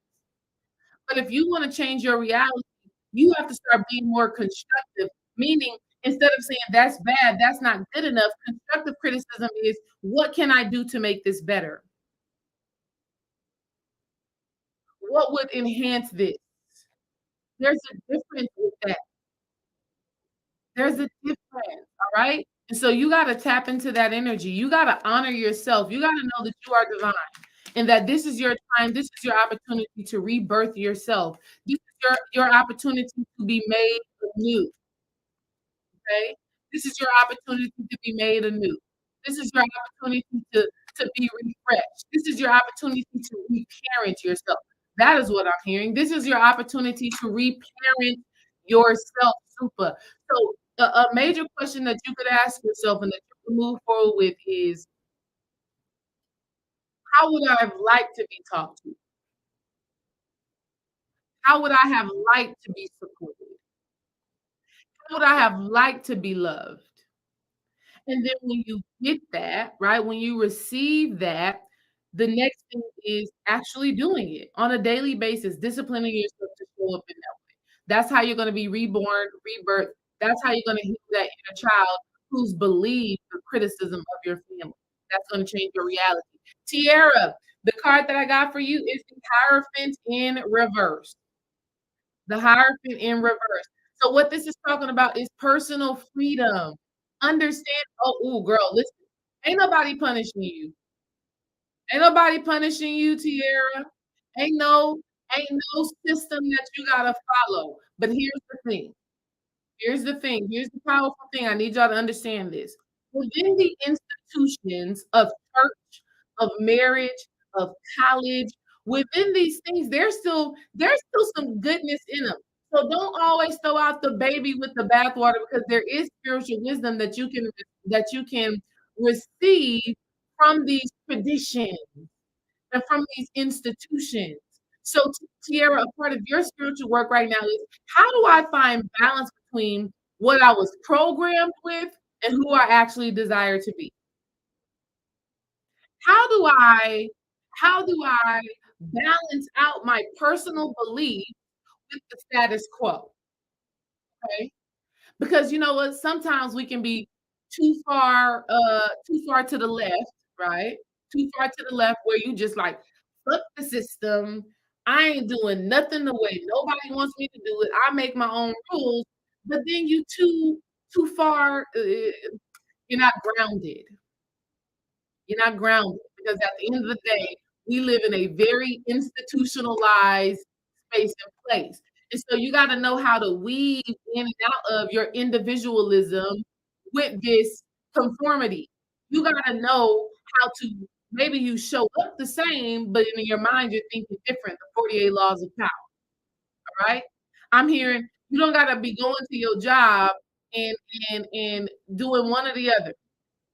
Speaker 1: But if you want to change your reality, you have to start being more constructive, meaning instead of saying that's bad, that's not good enough, constructive criticism is what can I do to make this better? What would enhance this? There's a difference with that. There's a difference, all right? And so you gotta tap into that energy. You gotta honor yourself. You gotta know that you are divine and that this is your time, this is your opportunity to rebirth yourself. This is your opportunity to be made anew. Okay? This is your opportunity to be made anew. This is your opportunity to be refreshed. This is your opportunity to reparent yourself. That is what I'm hearing. This is your opportunity to reparent yourself, super. So a major question that you could ask yourself and that you can move forward with is How would I have liked to be talked to? How would I have liked to be supported? How would I have liked to be loved? And then when you get that, right, when you receive that, the next thing is actually doing it on a daily basis, disciplining yourself to show up in that way. That's how you're gonna be reborn, rebirth. That's how you're gonna heal that inner child who's believed the criticism of your family. That's gonna change your reality. Tiara, the card that I got for you is the Hierophant in reverse. The Hierophant in reverse. So what this is talking about is personal freedom. Understand, oh, ooh, girl, listen. Ain't nobody punishing you. Ain't nobody punishing you, Tiara. Ain't no, ain't no system that you gotta follow. But here's the thing. Here's the thing. Here's the powerful thing. I need y'all to understand this. Within the institutions of church, of marriage, of college, within these things, there's still some goodness in them. So don't always throw out the baby with the bathwater because there is spiritual wisdom that you can receive from these traditions and from these institutions. So, Tiara, a part of your spiritual work right now is how do I find balance between what I was programmed with and who I actually desire to be? How do I how do I balance out my personal belief with the status quo? Okay. Because you know what? Sometimes we can be too far to the left, right? Too far to the left where you just like, fuck the system. I ain't doing nothing the way nobody wants me to do it. I make my own rules. But then you too far, you're not grounded. You're not grounded because at the end of the day, we live in a very institutionalized space and place. And so you got to know how to weave in and out of your individualism with this conformity. You got to know how to maybe you show up the same, but in your mind you're thinking different. The 48 laws of power, right? I'm hearing you don't got to be going to your job and and doing one or the other.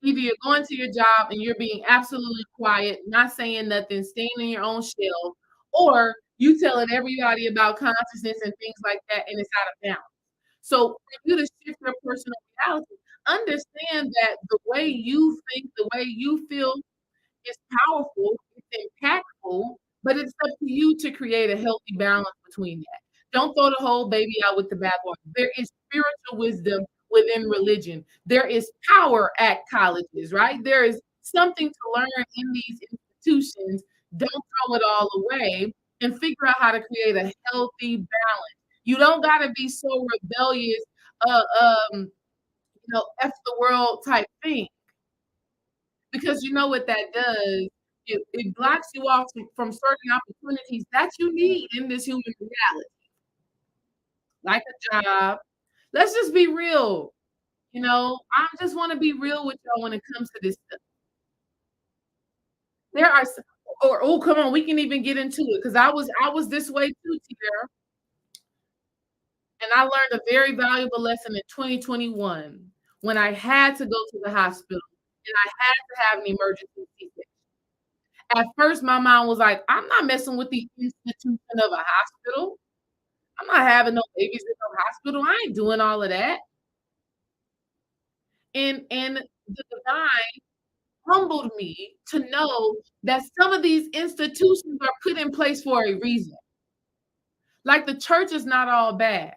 Speaker 1: Either you're going to your job and you're being absolutely quiet, not saying nothing, staying in your own shell, or you telling everybody about consciousness and things like that, and it's out of balance. So for you to shift your personal reality, understand that the way you think, the way you feel is powerful, it's impactful, but it's up to you to create a healthy balance between that. Don't throw the whole baby out with the bathwater. There is spiritual wisdom within religion. There is power at colleges, right? There is something to learn in these institutions. Don't throw it all away and figure out how to create a healthy balance. You don't got to be so rebellious, uh, F the world type thing because you know what that does? It blocks you off from certain opportunities that you need in this human reality, like a job. Let's just be real. I just want to be real with y'all when it comes to this stuff. There are, or oh, come on, we can even get into it because I was this way too, Tiara, and I learned a very valuable lesson in 2021 when I had to go to the hospital and I had to have an emergency C-section. At first, my mom was like, "I'm not messing with the institution of a hospital. I'm not having no babies in no hospital. I ain't doing all of that." And the divine humbled me to know that some of these institutions are put in place for a reason. Like the church is not all bad.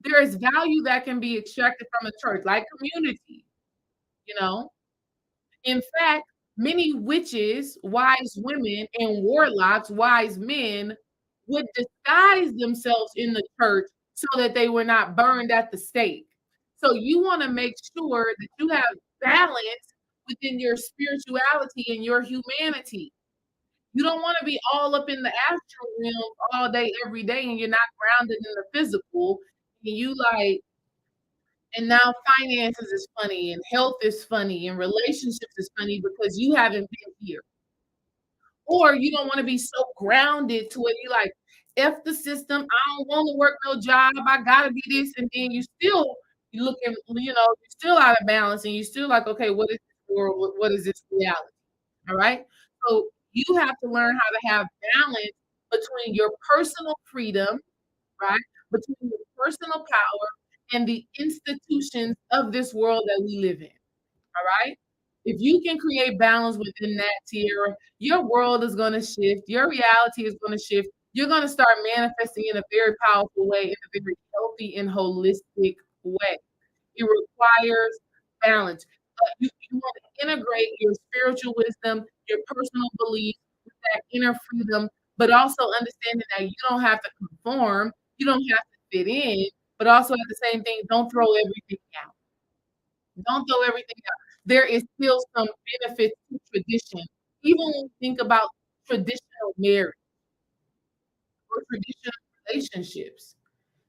Speaker 1: There is value that can be extracted from a church, like community, you know. In fact, many witches, wise women, and warlocks, wise men, would disguise themselves in the church so that they were not burned at the stake. So you want to make sure that you have balance within your spirituality and your humanity. You don't want to be all up in the astral realm all day, every day, and you're not grounded in the physical. And you like, and now finances is funny, and health is funny, and relationships is funny because you haven't been here. Or you don't want to be so grounded to it. You like, F the system. I don't want to work no job. I gotta be this. And then you looking, you're still out of balance and you still like, okay, what is this world? What is this reality? All right. So you have to learn how to have balance between your personal freedom, right? Between your personal power and the institutions of this world that we live in. All right. If you can create balance within that, Tiara, your world is going to shift. Your reality is going to shift. You're going to start manifesting in a very powerful way, in a very healthy and holistic way. It requires balance. You want to integrate your spiritual wisdom, your personal beliefs with that inner freedom, but also understanding that you don't have to conform, you don't have to fit in, but also at the same thing, don't throw everything out. Don't throw everything out. There is still some benefit to tradition. Even when you think about traditional marriage or traditional relationships,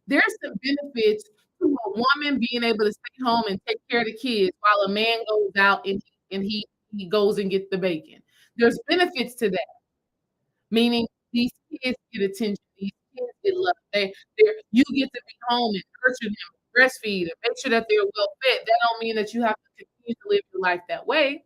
Speaker 1: there's some benefits to a woman being able to stay home and take care of the kids while a man goes out and he goes and gets the bacon. There's benefits to that, meaning these kids get attention, these kids get love. You get to be home and nurture them, breastfeed, and make sure that they're well fed. That don't mean that you have to continue to live your life that way.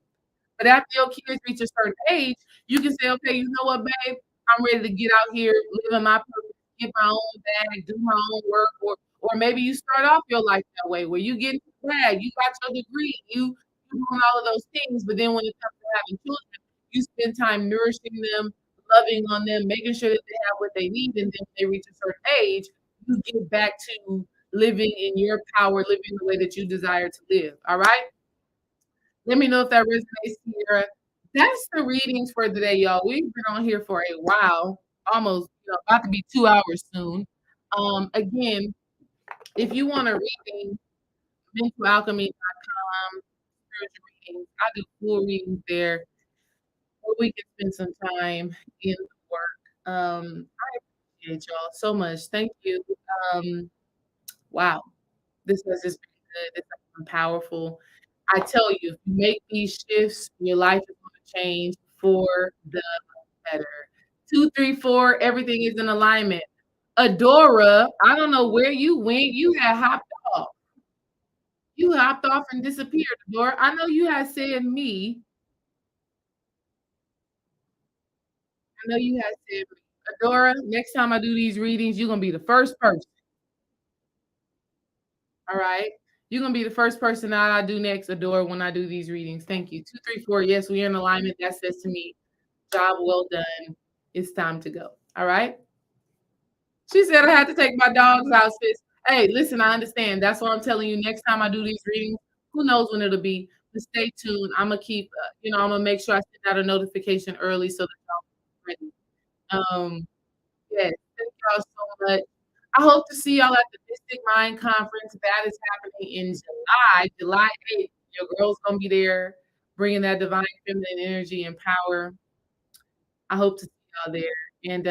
Speaker 1: But after your kids reach a certain age, you can say, okay, you know what, babe, I'm ready to get out here, live in my purpose, get my own bag, do my own work, or maybe you start off your life that way where you get your bag, you got your degree, you doing all of those things, but then when it comes to having children, you spend time nourishing them, loving on them, making sure that they have what they need, and then when they reach a certain age, you get back to living in your power, living the way that you desire to live. All right. Let me know if that resonates, Tiara. That's the readings for today, y'all. We've been on here for a while, almost about to be 2 hours soon. Again, if you want a reading, mentalalchemy.com, spiritual readings. I do full readings there where we can spend some time in the work. I appreciate y'all so much. Thank you. Um, wow. This has just been good. This has been powerful. I tell you, if you make these shifts, your life is going to change for the better. 2, 3, 4, everything is in alignment. Adora, I don't know where you went. You had hopped off. You hopped off and disappeared, Adora. I know you had said me. I know you had said me. Adora, next time I do these readings, you're going to be the first person. All right. You're gonna be the first person that I do next, Adore, when I do these readings. Thank you. 2, 3, 4. Yes, we're in alignment. That says to me, job well done. It's time to go. All right. She said I had to take my dogs out, sis. Hey, listen, I understand. That's what I'm telling you. Next time I do these readings, who knows when it'll be? But stay tuned. I'm gonna keep, I'm gonna make sure I send out a notification early so that y'all ready. Yes, thank y'all so much. I hope to see y'all at the Mystic Mind Conference. That is happening in July 8th. Your girl's gonna be there, bringing that divine feminine energy and power. I hope to see y'all there. And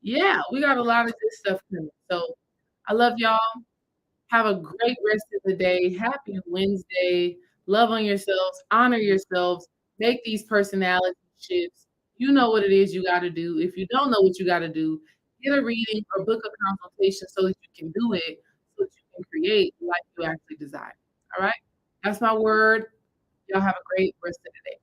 Speaker 1: yeah, we got a lot of good stuff coming. So I love y'all. Have a great rest of the day. Happy Wednesday. Love on yourselves. Honor yourselves. Make these personality shifts. You know what it is you got to do. If you don't know what you got to do, get a reading or book a consultation so that you can do it, so that you can create the life you actually desire. All right? That's my word. Y'all have a great rest of the day.